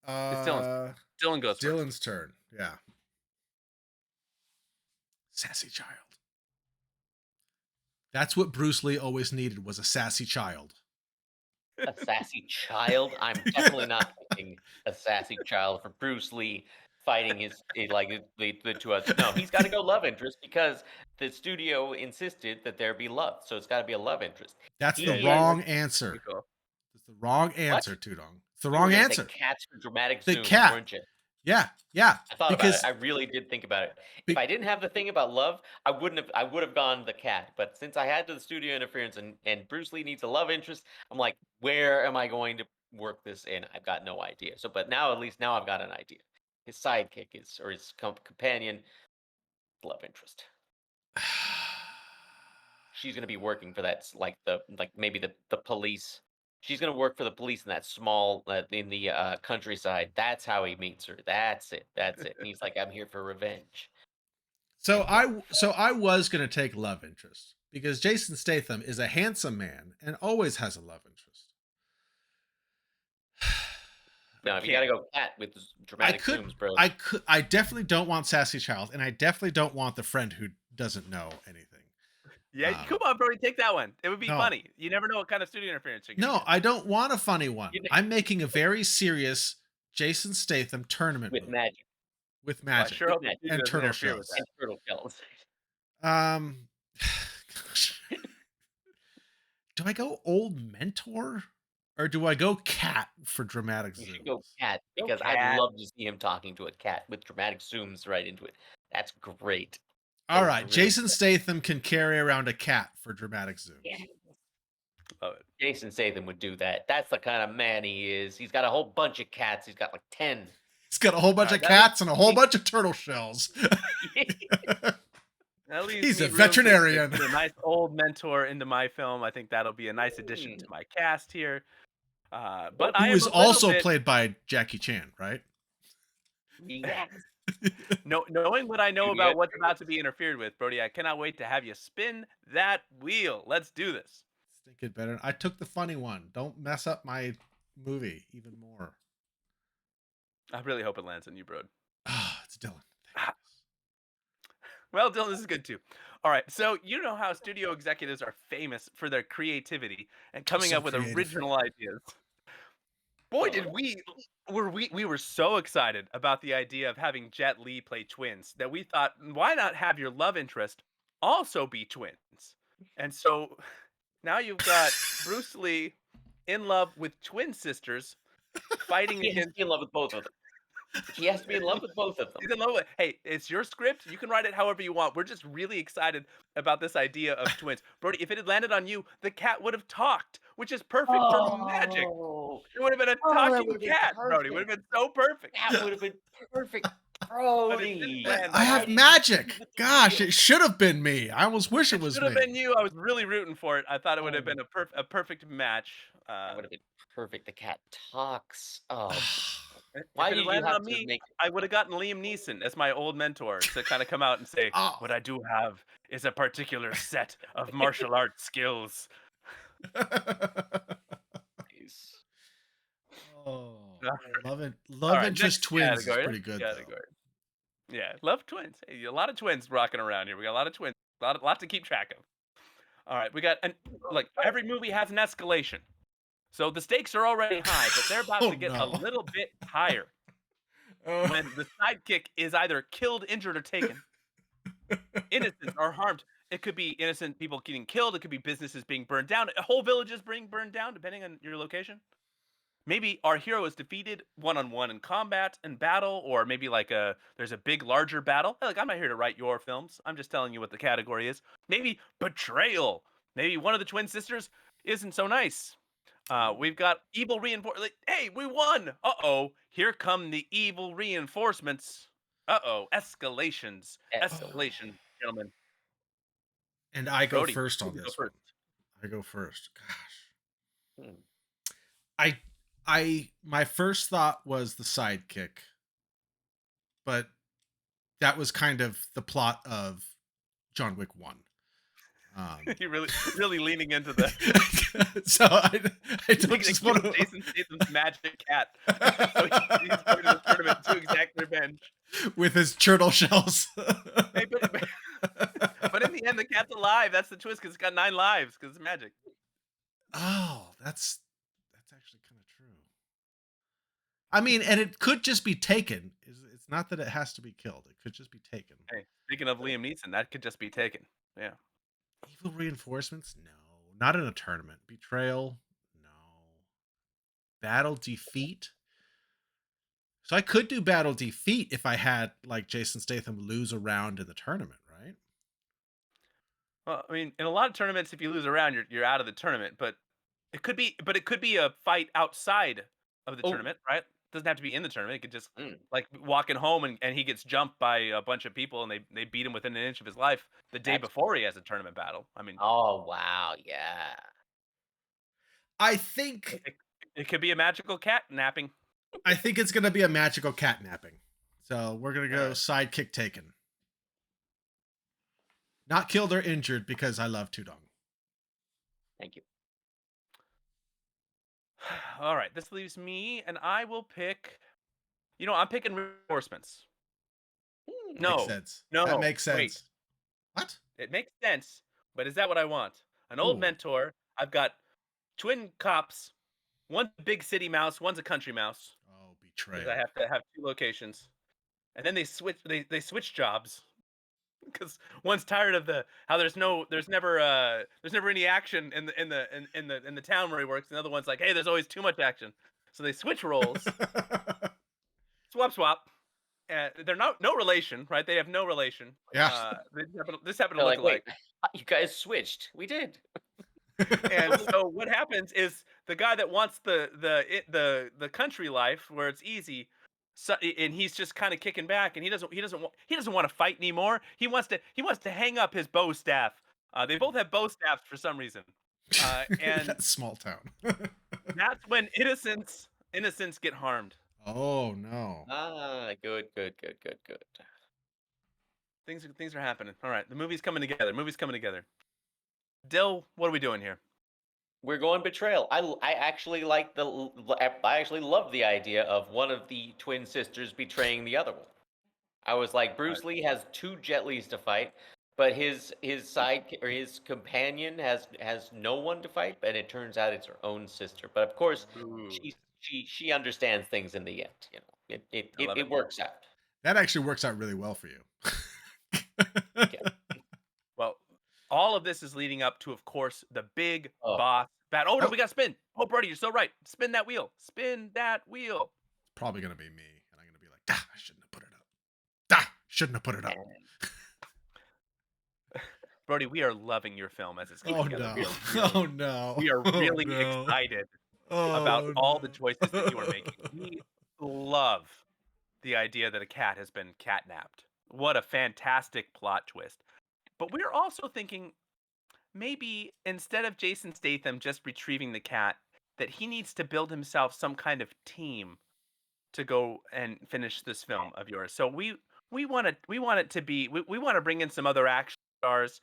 S2: It's Dylan's.
S1: uh
S2: Dylan
S1: it's
S2: goes first.
S1: Dylan's turn. Yeah. Sassy child. That's what Bruce Lee always needed was a sassy child.
S3: A sassy child? I'm definitely not picking a sassy child for Bruce Lee fighting the two others. No, he's got to go love interest because the studio insisted that there be love, so it's got to be a love interest.
S1: That's the
S2: Yeah,
S3: He is
S1: wrong
S2: pretty
S1: answer.
S2: cool.
S1: That's the wrong
S3: what?
S1: answer, Tudong. It's the
S3: You were
S1: wrong
S3: gonna say
S1: answer.
S3: cats for dramatic
S1: The
S3: zooms,
S1: cat.
S3: weren't you?
S1: Yeah, yeah.
S3: I thought about it.
S1: Because
S3: I really did think about it. If
S1: be-
S3: I didn't have the thing about love, I would have gone the cat. But since I had the studio interference and Bruce Lee needs a love interest, I'm like, where am I going to work this in? I've got no idea. So, but now at least now I've got an idea. His sidekick is or his companion, love interest. She's gonna be working for that, like maybe the police. She's gonna work for the police in that small in the countryside. That's how he meets her. That's it. That's it. And he's like, I'm here for revenge.
S1: so I was going to take love interest because Jason Statham is a handsome man and always has a love interest.
S3: No, if you gotta go cat with dramatic zooms, bro.
S1: I definitely don't want sassy child and I definitely don't want the friend who doesn't know anything.
S2: Yeah,
S1: Um,
S2: come on, Brody, take that one. It would be
S1: no.
S2: funny. You never know what kind of studio interference you're gonna
S1: No,
S2: get.
S1: I don't want a funny one.
S3: You know-
S1: I'm making a very serious Jason Statham tournament
S3: with
S1: movie
S3: magic
S1: with
S2: Well, I
S1: magic.
S2: sure hope the
S3: and
S2: studio doesn't
S1: turtle
S2: interfere with
S1: shells.
S3: and turtle shells.
S1: Um, gosh. Do I go old mentor or do I go cat for dramatic
S3: You should
S1: zooms?
S3: go cat
S2: Go
S3: because I'd
S2: cat.
S3: love to see him talking to a cat with dramatic zooms right into it. That's great.
S1: All
S3: That is
S1: right,
S3: really
S1: Jason
S3: good.
S1: Statham can carry around a cat for dramatic zooms.
S3: Yeah.
S2: Love it.
S3: Jason Statham would do that. That's the kind of man he is. He's got a whole bunch of cats. He's got like 10.
S1: He's got a whole bunch of
S2: That leaves
S1: cats and a whole
S2: me
S1: bunch of turtle shells.
S2: that leaves
S1: He's
S2: me
S1: a
S2: room to
S1: veterinarian.
S2: put a nice old mentor into my film. I think that'll be a nice addition to
S3: Mm.
S2: my cast here. But
S3: Well,
S2: I
S1: Who
S2: am
S1: is
S2: a little
S1: also
S2: bit
S1: played by Jackie Chan, right?
S3: yes.
S2: knowing what I know
S3: Judy
S2: about what's about to
S3: Andrews.
S2: be interfered with, Brody. I cannot wait to have you spin that wheel. Let's do this.
S1: Think it better. I took the funny one. Don't mess up my movie even more.
S2: I really hope it lands on you, Brody.
S1: Ah, it's Dylan. Thank
S2: Ah,
S1: goodness.
S2: well, Dylan, this is good too. All right, so you know how studio executives are famous for their creativity and coming
S1: So
S2: up with
S1: creative.
S2: original ideas. Boy,
S3: Oh,
S2: did we were so excited about the idea of having Jet Li play twins that we thought, why not have your love interest also be twins? And so now you've got Bruce Lee in love with twin sisters fighting
S3: he has to
S2: against.
S3: be in love with both of them. He has to be in love with both of them.
S2: He's in love with. Hey, it's your script. You can write it however you want. We're just really excited about this idea of twins, Brody. If it had landed on you, the cat would have talked, which is perfect for magic.
S3: Oh,
S2: It would have been a
S3: that would
S2: talking
S3: have been
S2: cat, Brody. It would have
S3: perfect.
S2: been so perfect.
S3: That would have been perfect,
S2: But it didn't
S3: Brody.
S2: land
S1: I
S2: on
S3: Why
S1: have
S2: you.
S3: did you do
S1: magic.
S3: with the
S1: Gosh,
S3: wheel?
S1: it should have been me. I almost wish it
S2: It
S1: was
S2: should have been
S1: me.
S2: you. I was really rooting for it. I thought it would have
S3: Oh,
S2: been a perfect match.
S3: that would have been perfect. The cat talks. Oh,
S2: If
S3: why
S2: it had
S3: did you
S2: landed
S3: have
S2: on
S3: to
S2: me,
S3: make?
S2: I would have gotten Liam Neeson as my old mentor to kind of come out and say,
S1: Oh.
S2: "What I do have is a particular set of martial arts skills."
S3: These?
S1: Oh,
S2: Uh, All
S1: love
S2: right,
S1: interest
S2: next
S1: twins is
S2: category.
S1: pretty
S2: Next
S1: good though.
S2: category. Yeah, love twins. Hey, a lot of twins rocking around here. We got a lot of twins. A lot to keep track of. All right, we got an like every movie has an escalation. So the stakes are already high, but they're about
S1: Oh
S2: to get a
S1: no.
S2: little bit higher when the sidekick is either killed, injured, or taken. Innocent are harmed. It could be innocent people getting killed. It could be businesses being burned down. Whole villages being burned down, depending on your location. Maybe our hero is defeated one on one in combat and battle, or maybe like there's a big larger battle. Hey, look, I'm not here to write your films. I'm just telling you what the category is. Maybe betrayal. Maybe one of the twin sisters isn't so nice. We've got evil reinforcements. Like, hey, we won. Uh-oh, here come the evil reinforcements. Uh-oh, escalations.
S3: Eh,
S1: Oh.
S2: Escalation, gentlemen.
S1: And I go
S2: Brody,
S1: first
S2: you
S1: on
S2: can go
S1: this one.
S2: first.
S1: I go first. Gosh.
S3: hmm.
S1: I my first thought was the sidekick, but that was kind of the plot of John Wick 1.
S2: You're really leaning into the
S1: So I don't just want
S2: accused Jason Statham's magic cat. So he's going to the tournament to exact revenge.
S1: with his turtle shells.
S2: Hey, but in the end, the cat's alive. That's the twist because it's got 9 lives because it's magic.
S1: Oh, that's actually kind of true. I mean, and it could just be taken. It's not that it has to be killed. It could just be taken.
S2: Hey, speaking of Liam Neeson, that could just be taken. Yeah.
S1: Evil reinforcements? No. Not in a tournament. Betrayal? No. Battle defeat? So I could do battle defeat if I had like Jason Statham lose a round in the tournament, right?
S2: Well, I mean, in a lot of tournaments, if you lose a round, you're out of the tournament. But it could be a fight outside of the
S3: Oh,
S2: tournament, right? Doesn't have to be in the tournament. It could just
S3: mm,
S2: like walking home and he gets jumped by a bunch of people and they beat him within an inch of his life the day
S3: that's.
S2: before he has a tournament battle. I mean,
S3: Oh wow, yeah.
S1: I think
S2: it, it could be a magical cat napping.
S1: it's gonna be a magical catnapping. So we're gonna
S2: All
S1: go
S2: right.
S1: sidekick taken. Not killed or injured because I love Tudong.
S3: Thank you.
S2: All right, this leaves me, and I will pick. I'm picking reinforcements.
S1: Makes
S2: No,
S1: sense. That
S2: no,
S1: makes
S2: wait.
S1: sense. What?
S2: It makes sense, but is that what I want? An old
S1: Ooh.
S2: mentor. I've got twin cops. One's a big city mouse. One's a country mouse.
S1: Oh,
S2: Because
S1: betrayal.
S2: I have to have 2 locations, and then they switch. They switch jobs because one's tired of the how there's never any action in the town where he works. And the other one's like, hey, there's always too much action. So they switch roles, swap. They're not no relation, right? They have no relation.
S1: Yeah.
S2: This happened to
S3: They're
S2: look
S3: like, wait,
S2: alike.
S3: you guys switched. We did.
S2: And so what happens is the guy that wants the country life where it's easy So, and he's just kind of kicking back, and he doesn't want to fight anymore. He wants to hang up his bow staff. They both have bow staffs for some reason, and
S1: That small town.
S2: that's when innocents get harmed.
S1: Oh no.
S3: Ah, good, good, good, good, good.
S2: Things are happening. All right, the movie's coming together. Movie's coming together. Dill, what are we doing here?
S3: We're going betrayal. I actually like I actually love the idea of one of the twin sisters betraying the other one. I was like,
S2: All right.
S3: Bruce Lee has two Jet Lis to fight, but his side or his companion has no one to fight, and it turns out it's her own sister. But of course,
S2: Ooh,
S3: she understands things in the end. You know,
S2: I love it.
S3: it works out.
S1: That actually works out really well for you.
S3: Yeah.
S2: Well, all of this is leading up to, of course, the big
S3: Oh,
S2: boss battle. Oh no,
S1: Oh,
S2: we got to spin. Oh, Brody, you're so right. Spin that wheel. Spin that wheel.
S1: probably gonna be me, and I'm gonna be like, ah, I shouldn't have put it up. Ah, shouldn't have put it up.
S3: man.
S2: Brody, we are loving your film as it's coming
S1: Oh
S2: together.
S1: no.
S2: We are
S1: Oh
S2: really,
S1: no.
S2: we are
S1: Oh
S2: really
S1: no.
S2: excited about
S1: Oh
S2: all the choices that you are making.
S1: no.
S2: We love the idea that a cat has been catnapped. What a fantastic plot twist. But we're also thinking maybe instead of Jason Statham just retrieving the cat, that he needs to build himself some kind of team to go and finish this film of yours. So we want it to be we want to bring in some other action stars.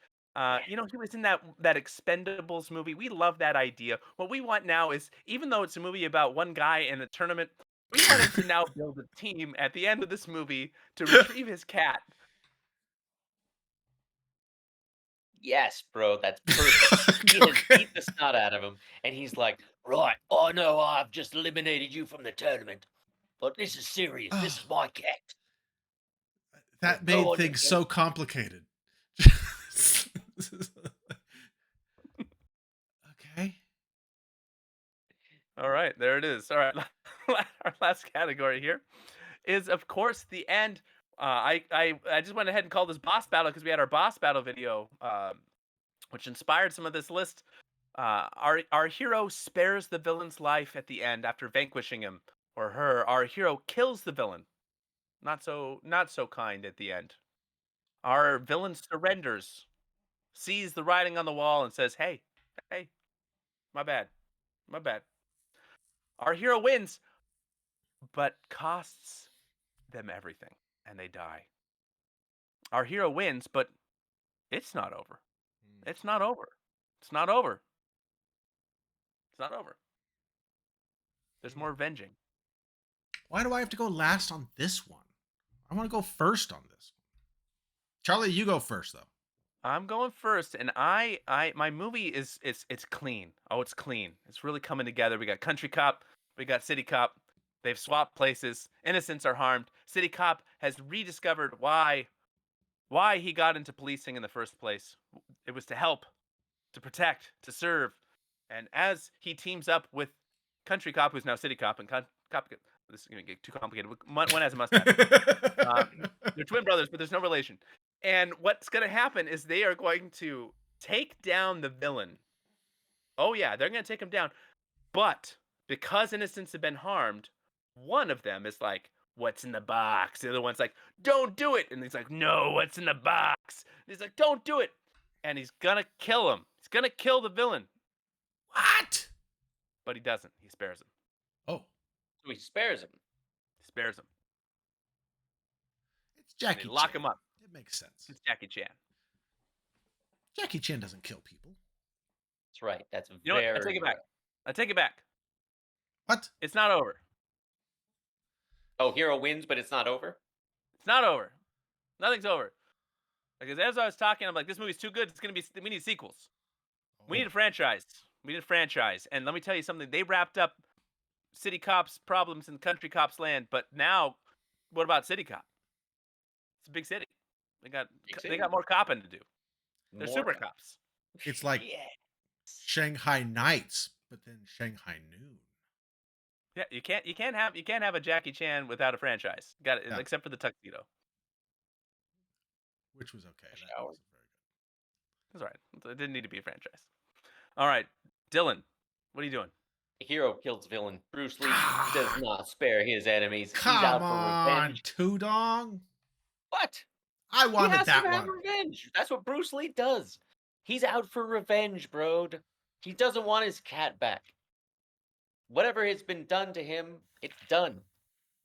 S2: He was in that Expendables movie. We love that idea. What we want now is, even though it's a movie about one guy in a tournament, we want him to now build a team at the end of this movie to retrieve his cat.
S3: Yes, bro, that's perfect. He has
S1: Okay.
S3: beat the snot out of him, and he's like, right, I know I've just eliminated you from the tournament, but this is serious. This
S1: Oh,
S3: is my cat. So
S1: that
S3: go
S1: made
S3: on, you
S1: things
S3: go.
S1: so complicated. Okay.
S2: All right, there it is. All right, our last category here is, of course, the end. I just went ahead and called this boss battle because we had our boss battle video, which inspired some of this list. Our hero spares the villain's life at the end after vanquishing him or her. Our hero kills the villain. Not so kind at the end. Our villain surrenders, sees the writing on the wall, and says, "Hey, hey, my bad, my bad." Our hero wins, but costs them everything, and they die. Our hero wins, but it's not over. It's not over. It's not over. It's not over. There's more avenging.
S1: Why do I have to go last on this one? I want to go first on this one. Charlie, you go first though.
S2: I'm going first, and my movie is it's clean. Oh, it's clean. It's really coming together. We got Country Cop, we got City Cop. They've swapped places. Innocents are harmed. City Cop has rediscovered why he got into policing in the first place. It was to help, to protect, to serve. And as he teams up with Country Cop, who's now City Cop, and Cop, this is going to get too complicated. One has a mustache. They're twin brothers, but there's no relation. And what's going to happen is they are going to take down the villain. Oh yeah, they're going to take him down. But because innocents have been harmed, one of them is like, "What's in the box?" The other one's like, "Don't do it." And he's like, "No, what's in the box?" And he's like, "Don't do it." And he's gonna kill him. He's gonna kill the villain,
S1: What?
S2: but he doesn't. He spares him.
S1: Oh,
S3: So he spares him.
S2: He spares him.
S1: it's
S2: And they
S1: Jackie
S2: lock
S1: Chan.
S2: him up.
S1: It makes sense.
S2: It's Jackie Chan.
S1: Jackie Chan doesn't kill people.
S3: That's right. That's
S2: You know what? I
S3: very
S2: take it
S3: right.
S2: back. I take it back.
S1: What?
S2: It's not over.
S3: Oh, hero wins, but it's not over.
S2: It's not over. Nothing's over. Because as I was talking, I'm like, this movie's too good. It's gonna be. We need sequels. We
S1: Oh.
S2: need a franchise. We need a franchise. And let me tell you something. They wrapped up City Cop's problems in Country Cop's land, but now, what about City Cop? It's a big city. They got
S3: Big
S2: they
S3: city.
S2: got more copping to do. They're
S3: More
S2: super
S3: co-
S2: cops.
S1: It's like
S3: Yeah.
S1: Shanghai Nights, but then Shanghai Noon.
S2: Yeah, you can't have a Jackie Chan without a franchise. Got it,
S1: Yeah,
S2: except for the tuxedo.
S1: which was okay. That
S3: Shower.
S1: wasn't very
S2: That's all right. It didn't need to be a franchise. All right, Dylan, what are you doing?
S3: Hero kills villain. Bruce Lee does
S1: Ah,
S3: not spare his enemies. He's
S1: come
S3: out for
S1: on,
S3: revenge.
S1: Tudong.
S3: What?
S1: I
S3: He
S1: wanted
S3: has to
S1: that
S3: have
S1: one.
S3: revenge. That's what Bruce Lee does. He's out for revenge, bro. He doesn't want his cat back. Whatever has been done to him, it's done.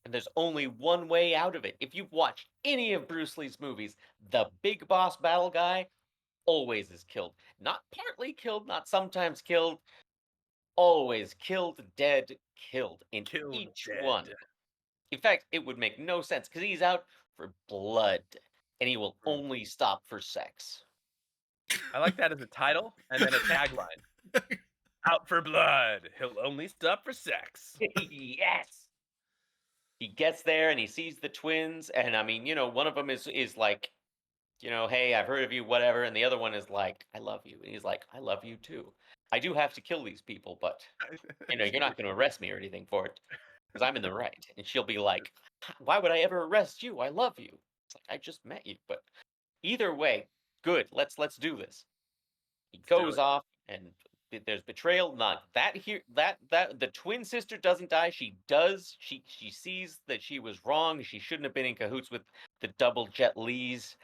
S3: And there's only one way out of it. If you've watched any of Bruce Lee's movies, the big boss battle guy always is killed. Not partly killed, not sometimes killed, always killed, dead, killed in
S2: Killed
S3: each one.
S2: dead.
S3: In fact, it would make no sense because he's out for blood and he will
S2: Mm.
S3: only stop for sex.
S2: I like that as a title and then a tagline. Out for blood. He'll only stop for sex.
S3: Yes. He gets there and he sees the twins, and I mean, one of them is like, hey, I've heard of you, whatever, and the other one is like, I love you, and he's like, I love you too. I do have to kill these people, but you're not going to arrest me or anything for it because I'm in the right. And she'll be like, why would I ever arrest you? I love you. It's like I just met you, but either way, good. Let's do this. He
S2: Let's do
S3: goes
S2: it.
S3: off and there's betrayal. Not that here that the twin sister doesn't die. She does. She sees that she was wrong. She shouldn't have been in cahoots with the double Jet Lees,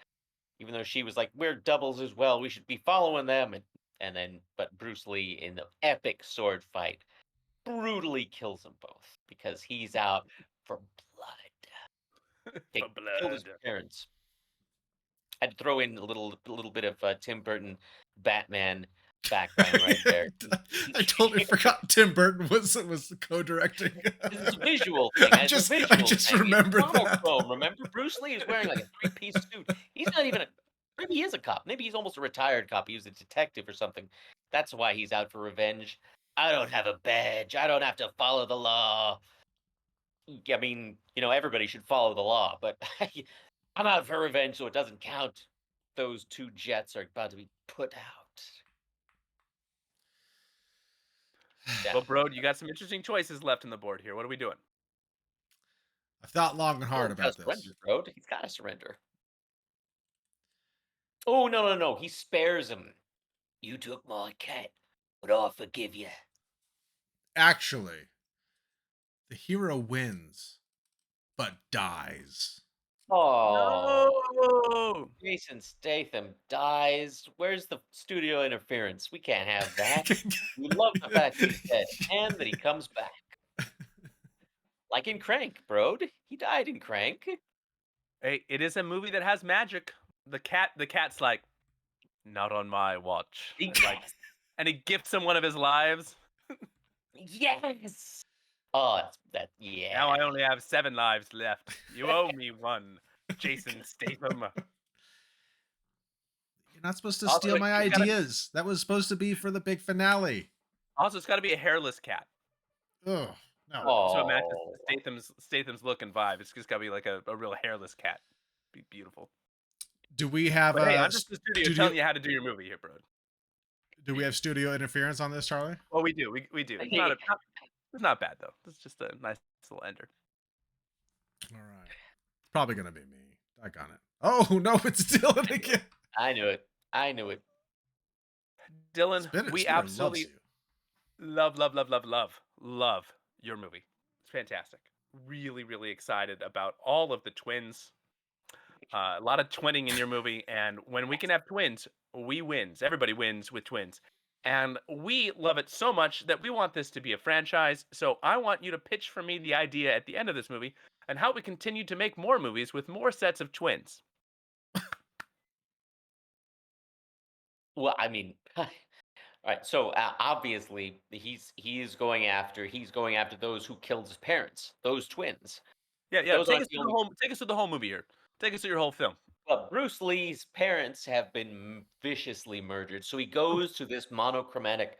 S3: even though she was like, we're doubles as well. We should be following them. And then but Bruce Lee in the epic sword fight brutally kills them both because he's out for blood.
S2: For
S3: He killed his
S2: blood.
S3: parents. I'd throw in a little bit of Tim Burton Batman background right there.
S1: I totally forgot Tim Burton was co-directing.
S3: It's a visual thing.
S1: I
S3: It's a
S1: just I
S3: visual
S1: just
S3: thing. It's
S1: remembered that.
S3: monochrome. Remember, Bruce Lee is wearing like a three-piece suit. He's not even a. Maybe he is a cop. Maybe he's almost a retired cop. He was a detective or something. That's why he's out for revenge. I don't have a badge. I don't have to follow the law. I mean, everybody should follow the law, but I'm out for revenge, so it doesn't count. Those two jets are about to be put out. Yeah.
S2: Well, bro, you got some interesting choices left on the board here. What are we doing?
S1: I've thought long and hard
S3: Villain's gotta
S1: about this.
S3: surrender, bro. He's gotta surrender. Oh, no, no, no. He spares him. You took my cat, but I forgive you.
S1: Actually, the hero wins, but dies.
S3: Oh,
S2: No.
S3: Jason Statham dies. Where's the studio interference? We can't have that. We love the fact that he's dead and that he comes back. Like in Crank, bro. He died in Crank.
S2: Hey, it is a movie that has magic. The cat's like, not on my watch. And he gifts him one of his lives.
S3: Yes. Oh, yeah.
S2: Now I only have 7 lives left. You owe me one, Jason Statham.
S1: You're not supposed to
S2: Also,
S1: steal my
S2: it's gotta,
S1: ideas. That was supposed to be for the big finale.
S2: also, it's got to be a hairless cat.
S1: Oh no.
S2: So it matches
S3: Oh,
S2: Statham's look and vibe. It's just got to be like a real hairless cat. Be beautiful.
S1: Do we have
S2: But hey,
S1: a
S2: I'm just the studio
S1: studio?
S2: telling you how to do your movie here, bro.
S1: Do we have studio interference on this, Charlie?
S2: Well, we do. We do. It's not bad though. It's just a nice little ender.
S1: All right. It's probably gonna be me. I got it. Oh no, it's Dylan again.
S3: I knew it. I knew it.
S2: Dylan, we
S1: Spinner loves
S2: absolutely
S1: you.
S2: love your movie. It's fantastic. Really, really excited about all of the twins. A lot of twinning in your movie, and when we can have twins, we wins. Everybody wins with twins. And we love it so much that we want this to be a franchise. So I want you to pitch for me the idea at the end of this movie and how we continue to make more movies with more sets of twins.
S3: Well, I mean, all right. So obviously, he's going after those who killed his parents, those twins.
S2: Yeah.
S3: Those
S2: Take
S3: aren't
S2: us
S3: the
S2: through
S3: only.
S2: the whole movie here. Take us through your whole film.
S3: But Bruce Lee's parents have been viciously murdered, so he goes to this monochromatic,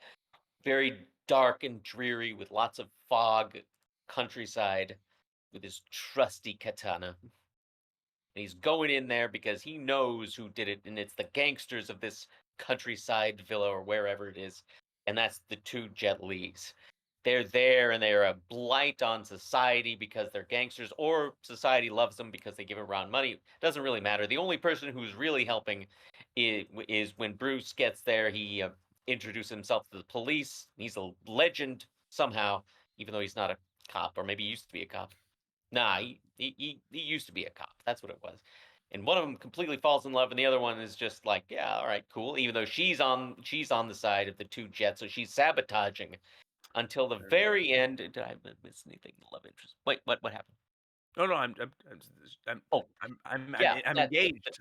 S3: very dark and dreary, with lots of fog countryside, with his trusty katana. And he's going in there because he knows who did it, and it's the gangsters of this countryside villa or wherever it is, and that's the two Jet Lees. They're there and they're a blight on society because they're gangsters, or society loves them because they give around money. Doesn't really matter. The only person who's really helping is when Bruce gets there. He introduces himself to the police. He's a legend. somehow, even though he's not a cop, or maybe he used to be a cop. Nah, he used to be a cop. That's what it was. And one of them completely falls in love, and the other one is just like, yeah, all right, cool. Even though she's on the side of the two jets, so she's sabotaging until the very end. Did I miss anything? Love interest. Wait, what happened?
S2: No, no, I'm,
S3: Oh,
S2: I'm
S3: that's it.
S2: engaged.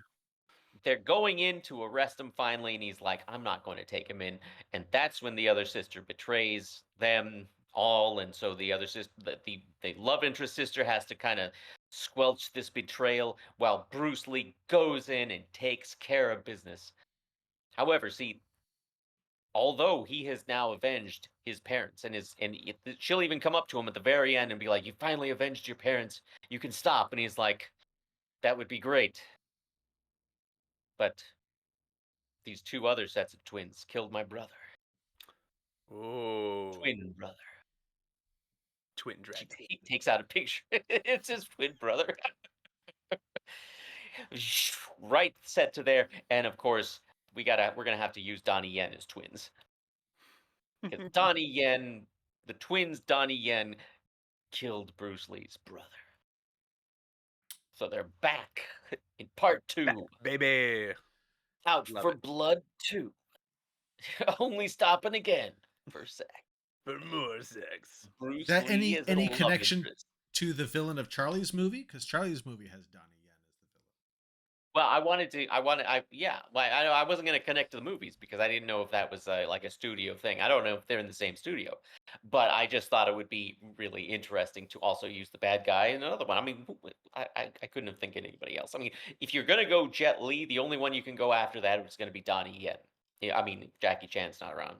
S3: They're going in to arrest him finally, and he's like, I'm not going to take him in. And that's when the other sister betrays them all. And so the other sister, the love interest sister, has to kind of squelch this betrayal while Bruce Lee goes in and takes care of business. However, see, although he has now avenged his parents, she'll even come up to him at the very end and be like, you finally avenged your parents, you can stop. And he's like, that would be great, but these two other sets of twins killed my brother.
S2: Oh,
S3: Twin brother.
S2: twin dragon.
S3: He takes out a picture. It's his twin brother. Right set to there. And of course, we're gonna have to use Donnie Yen as twins. Because Donnie Yen, the twins Donnie Yen killed Bruce Lee's brother. So they're back in part 2.
S2: Baby.
S3: Out
S2: Love
S3: for
S2: it.
S3: blood 2. Only stopping again for sex.
S2: For more sex.
S3: Bruce
S1: That
S3: Lee is
S1: any
S3: a love
S1: connection
S3: interest.
S1: to the villain of Charlie's movie? Because Charlie's movie has Donnie Yen as the villain.
S3: Well, I wasn't going to connect to the movies because I didn't know if that was like a studio thing. I don't know if they're in the same studio, but I just thought it would be really interesting to also use the bad guy in another one. I mean, I couldn't have think of anybody else. I mean, if you're going to go Jet Li, the only one you can go after that is going to be Donnie Yen. Yeah, I mean, Jackie Chan's not around.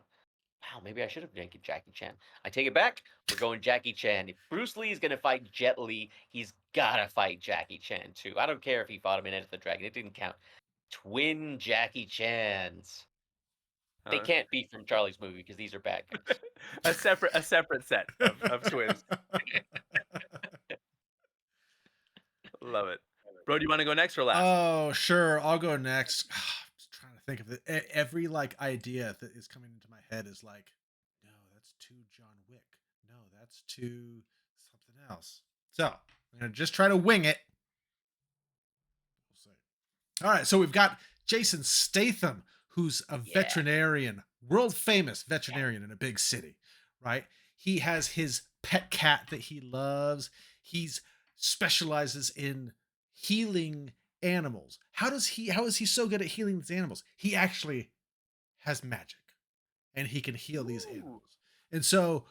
S3: Wow, maybe I should have taken Jackie Chan. I take it back. We're going Jackie Chan. If Bruce Lee is going to fight Jet Li, he's got to fight Jackie Chan too. I don't care if he fought him in Enter the Dragon. It didn't count. Twin Jackie Chans. They can't be from Charlie's movie because these are bad guys.
S2: a separate set of twins. Love it. Bro, do you want to go next or last?
S1: Oh, sure. I'll go next. I'm just trying to think of it. Every like idea that is coming into my head is like, no, that's too John Wick. No, that's too something else. So I'm gonna just try to wing it. We'll see. All right, so we've got Jason Statham, who's a veterinarian, world famous veterinarian in a big city, right? He has his pet cat that he loves. He's specializes in healing animals. How is he so good at healing these animals? He actually has magic and he can heal these animals. And so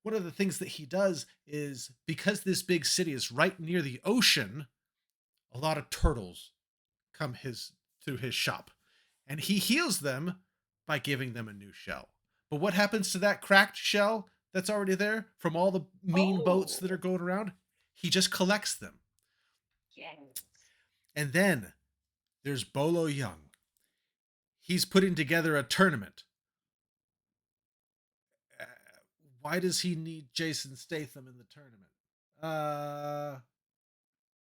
S1: one of the things that he does is, because this big city is right near the ocean, a lot of turtles come through his shop, and he heals them by giving them a new shell. But what happens to that cracked shell that's already there from all the mean boats that are going around? He just collects them.
S3: Yes.
S1: And then there's Bolo Young. He's putting together a tournament. Why does he need Jason Statham in the tournament?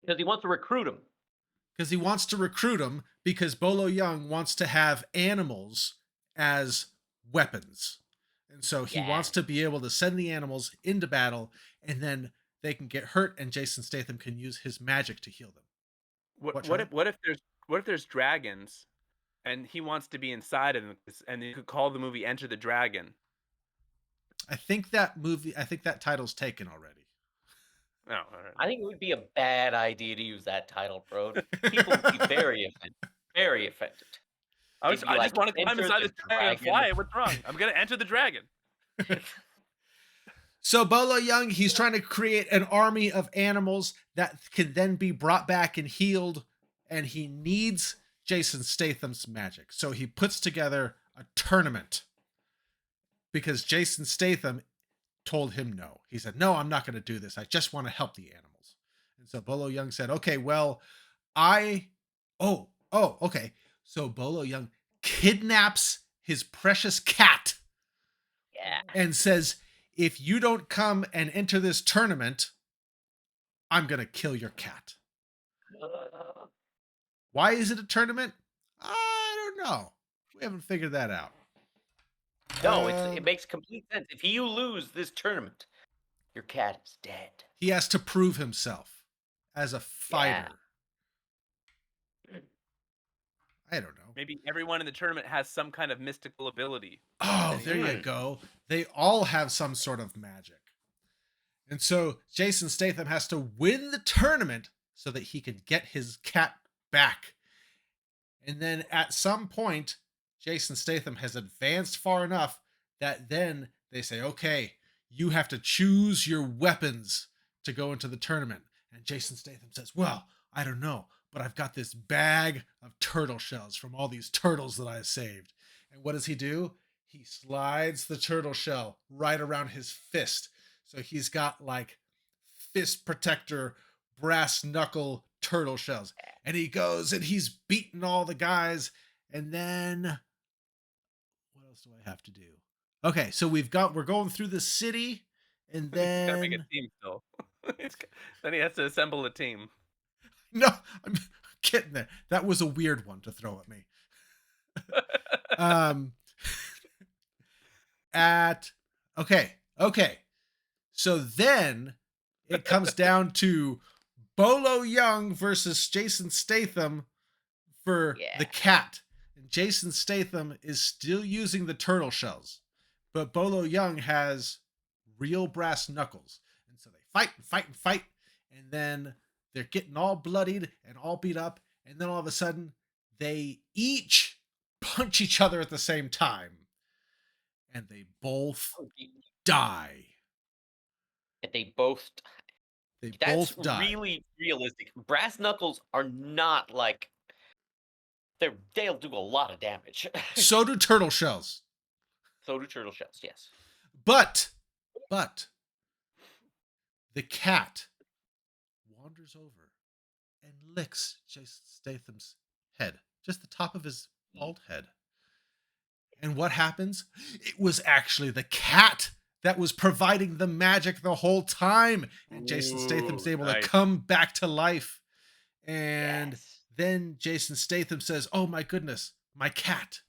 S3: Because he wants to recruit him.
S1: Because he wants to recruit him, because Bolo Young wants to have animals as weapons. And so he wants to be able to send the animals into battle, and then they can get hurt, and Jason Statham can use his magic to heal them.
S2: What if there's dragons, and he wants to be inside of them, and you could call the movie Enter the Dragon?
S1: I think that title's taken already.
S2: Oh, all right.
S3: I think it would be a bad idea to use that title, bro. People would be very offended. Very offended.
S2: I just want to climb inside this dragon and fly it. What's wrong? I'm gonna enter the dragon.
S1: So Bolo Young, he's trying to create an army of animals that can then be brought back and healed, and he needs Jason Statham's magic. So he puts together a tournament because Jason Statham told him no. He said, no, I'm not going to do this. I just want to help the animals. And so Bolo Young said, okay, well, okay. So Bolo Young kidnaps his precious cat and says, if you don't come and enter this tournament, I'm going to kill your cat. Why is it a tournament? I don't know. We haven't figured that out.
S3: No, it
S1: Um,
S3: makes complete sense. If you lose this tournament, your cat is dead.
S1: he has to prove himself as a
S3: Yeah.
S1: fighter. I don't know.
S2: Maybe everyone in the tournament has some kind of mystical ability that
S1: Oh,
S2: he
S1: there
S2: can
S1: you
S3: Mm.
S1: go. They all have some sort of magic. And so Jason Statham has to win the tournament so that he can get his cat back. And then at some point, Jason Statham has advanced far enough that then they say, okay, you have to choose your weapons to go into the tournament. And Jason Statham says, well, I don't know, but I've got this bag of turtle shells from all these turtles that I saved. And what does he do? He slides the turtle shell right around his fist. So he's got like fist protector, brass knuckle turtle shells. And he goes and he's beating all the guys. And then what else do I have to do? Okay, so we're going through the city, and
S2: He's got to make a
S1: then
S2: team still. Then he has to assemble a team.
S1: no, I'm getting there. That was a weird one to throw at me. Um, at okay. So then it comes down to Bolo Young versus Jason Statham for the
S3: Yeah.
S1: cat. And Jason Statham is still using the turtle shells, but Bolo Young has real brass knuckles. And so they fight and fight and fight. And then they're getting all bloodied and all beat up. And then all of a sudden, they each punch each other at the same time. And they both
S3: Oh,
S1: die.
S3: they both.
S1: They
S3: That's
S1: both die.
S3: really realistic. Brass knuckles are not like they'll do a lot of damage.
S1: So do turtle shells.
S3: So do turtle shells. Yes.
S1: But the cat wanders over and licks Jason Statham's head, just the top of his bald head. And what happens? It was actually the cat that was providing the magic the whole time. And Jason Statham's
S2: Ooh,
S1: able to
S2: nice.
S1: come back to life. And
S3: Yes.
S1: then Jason Statham says, oh my goodness, my cat.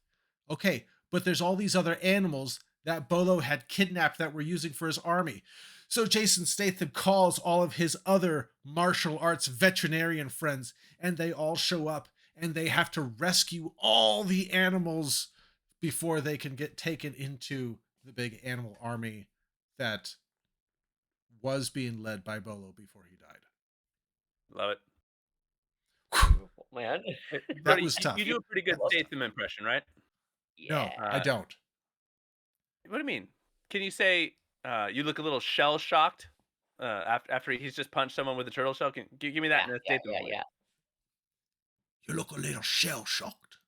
S1: Okay, but there's all these other animals that Bolo had kidnapped that we're using for his army. So Jason Statham calls all of his other martial arts veterinarian friends, and they all show up and they have to rescue all the animals before they can get taken into the big animal army that was being led by Bolo before he died.
S2: Love it.
S1: Whew,
S3: Beautiful, man.
S1: that
S2: Brody,
S1: was
S2: you
S1: tough.
S2: do a pretty
S3: I
S2: good
S3: love that.
S2: Statham impression, right?
S1: No,
S3: Yeah.
S1: I don't.
S2: What do you mean? Can you say you look a little shell shocked after he's just punched someone with a turtle shell? Can give me that
S3: Yeah.
S2: in a
S3: Yeah.
S2: Statham
S3: Yeah.
S2: voice?
S3: Yeah.
S1: You look a little shell shocked.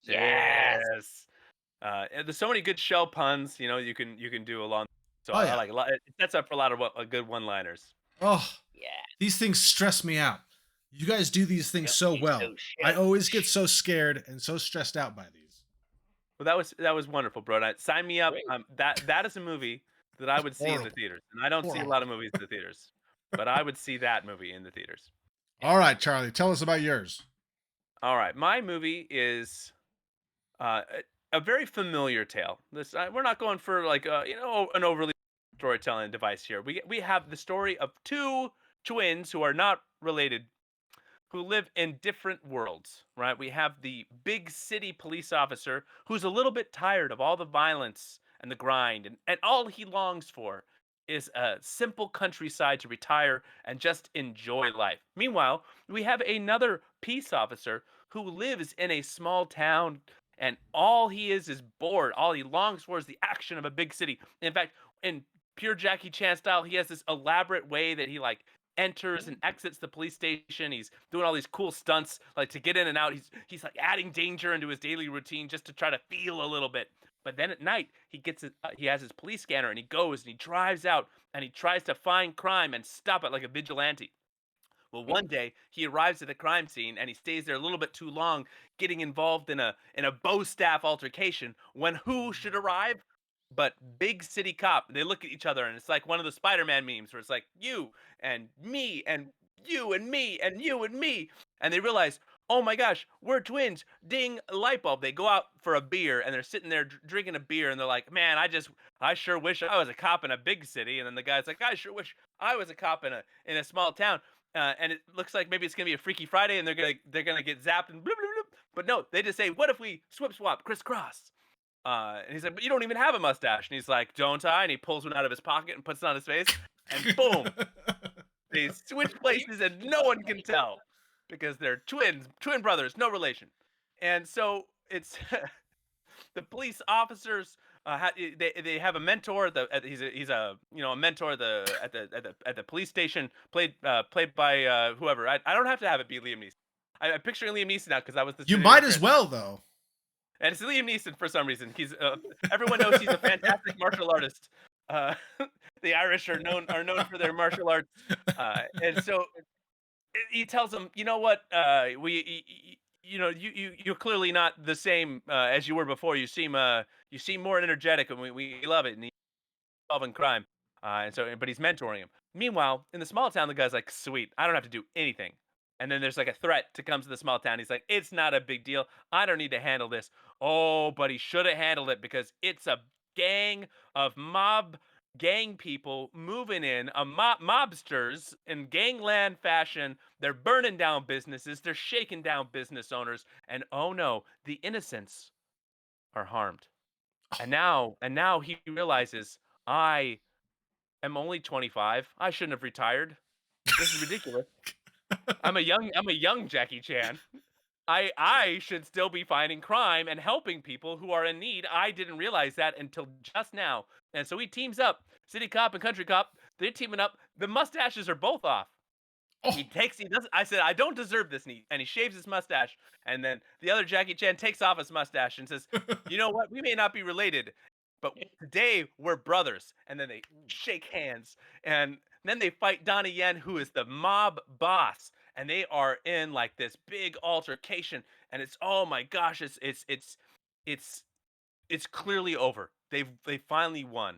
S3: Yes.
S2: Yes. And there's so many good shell puns, you can do along. So
S1: Oh
S2: I
S1: yeah.
S2: like a lot. It sets up for a lot of good one-liners.
S1: Oh,
S3: Yeah.
S1: these things stress me out. You guys do these things
S3: Don't
S1: so
S3: be
S1: well.
S3: so
S1: I always get
S3: shelfish.
S1: so scared and so stressed out by these.
S2: Well, that was wonderful, bro. Sign me up.
S3: Great.
S2: That is a movie that I would see in the
S1: Horrible.
S2: theaters, and I don't see a
S1: Horrible.
S2: lot of movies in the theaters, but I would see that movie in the theaters.
S1: All right,
S3: Absolutely.
S1: Charlie, tell us about yours.
S2: All right, my movie is uh, a very familiar tale. We're not going for like an overly storytelling device here. We have the story of two twins who are not related, who live in different worlds, right? We have the big city police officer who's a little bit tired of all the violence and the grind, and all he longs for is a simple countryside to retire and just enjoy life. Meanwhile, we have another peace officer who lives in a small town, and all he is bored. All he longs for is the action of a big city. In fact, in pure Jackie Chan style, he has this elaborate way that he like enters and exits the police station. He's doing all these cool stunts like to get in and out. He's like adding danger into his daily routine just to try to feel a little bit. But then at night, he has his police scanner and he goes and he drives out and he tries to find crime and stop it like a vigilante. Well, one day he arrives at the crime scene and he stays there a little bit too long, getting involved in a bow staff altercation. When who should arrive? But big city cop. They look at each other and it's like one of the Spider-Man memes where it's like you and me and you and me and you and me, and they realize, oh my gosh, we're twins. Ding, light bulb. They go out for a beer and they're sitting there drinking a beer and they're like, man, I sure wish I was a cop in a big city. And then the guy's like, I sure wish I was a cop in a small town. And it looks like maybe it's gonna be a Freaky Friday and they're gonna get zapped and blah, blah, blah. But no, they just say, what if we swap, crisscross? And he's like, but you don't even have a mustache. And he's like, don't I? And he pulls one out of his pocket and puts it on his face. And boom, they switch places and no one can tell because they're twin brothers, no relation. And so it's the police officers. They have a mentor. He's a a mentor at the police station played by whoever. I don't have to have it be Liam Neeson. I'm picturing Liam Neeson now because I was the
S1: You might as well, though.
S2: and it's Liam Neeson for some reason. He's everyone knows he's a fantastic martial artist. Uh, the Irish are known for their martial arts, and so he tells him, you know what, you're clearly not the same as you were before. You seem more energetic, and we love it. And he's solving crime, but he's mentoring him. Meanwhile, in the small town, the guy's like, sweet, I don't have to do anything. And then there's like a threat to come to the small town. He's like, it's not a big deal. I don't need to handle this. Oh, but he should have handled it because it's a gang of gang people moving in, mobsters in gangland fashion. They're burning down businesses. They're shaking down business owners. And oh no, the innocents are harmed. And now he realizes, I am only 25. I shouldn't have retired. This is ridiculous. I'm a young Jackie Chan. I should still be fighting crime and helping people who are in need. I didn't realize that until just now. And so he teams up. City cop and country cop, they're teaming up. The mustaches are both off.
S1: Oh.
S2: He doesn't. I said, I don't deserve this. And he shaves his mustache. And then the other Jackie Chan takes off his mustache and says, you know what? We may not be related, but today we're brothers. And then they shake hands. And then they fight Donnie Yen, who is the mob boss. And they are in like this big altercation. And it's, oh my gosh, it's clearly over. They finally won.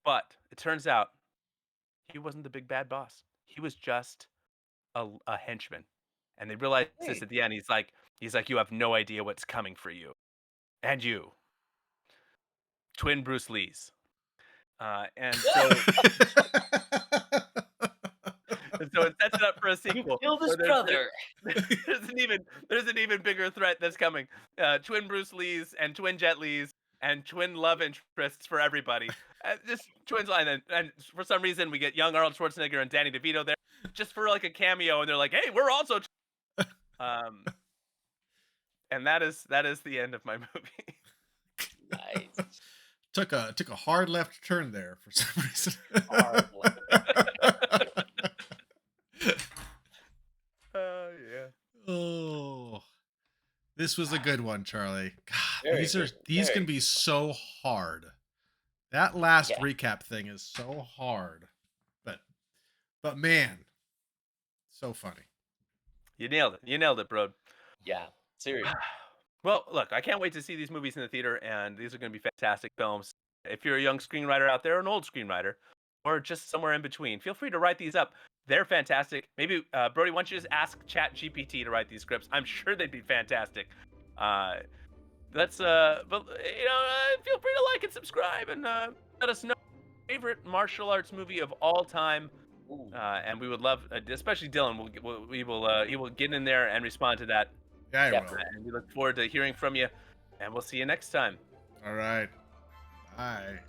S2: But it turns out he wasn't the big bad boss. He was just a henchman. And they realize this at the end. He's like, you have no idea what's coming for you. And you. Twin Bruce Lees. And so it sets it up for a sequel.
S3: Kill his brother.
S2: There's an even bigger threat that's coming. Twin Bruce Lees and twin Jet Lees and twin love interests for everybody. Just twins, and for some reason we get young Arnold Schwarzenegger and Danny DeVito there, just for like a cameo, and they're like, "Hey, we're also." And that is the end of my movie.
S3: Nice.
S1: Took a hard left turn there for some reason.
S3: Hard left.
S2: Yeah.
S1: Oh, this was a good one, Charlie. God,
S3: Very
S1: these
S3: good.
S1: can be so hard. That last recap thing is so hard, but man, so funny.
S2: You nailed it, bro.
S3: Yeah, seriously.
S2: Well, look, I can't wait to see these movies in the theater, and these are going to be fantastic films. If you're a young screenwriter out there, an old screenwriter, or just somewhere in between, feel free to write these up. They're fantastic. Maybe, Brody, why don't you just ask ChatGPT to write these scripts? I'm sure they'd be fantastic. But feel free to like and subscribe, and let us know your favorite martial arts movie of all time. And we would love, especially Dylan, he will get in there and respond to that.
S1: Yeah, I will.
S2: And we look forward to hearing from you, and we'll see you next time.
S1: All right. Bye.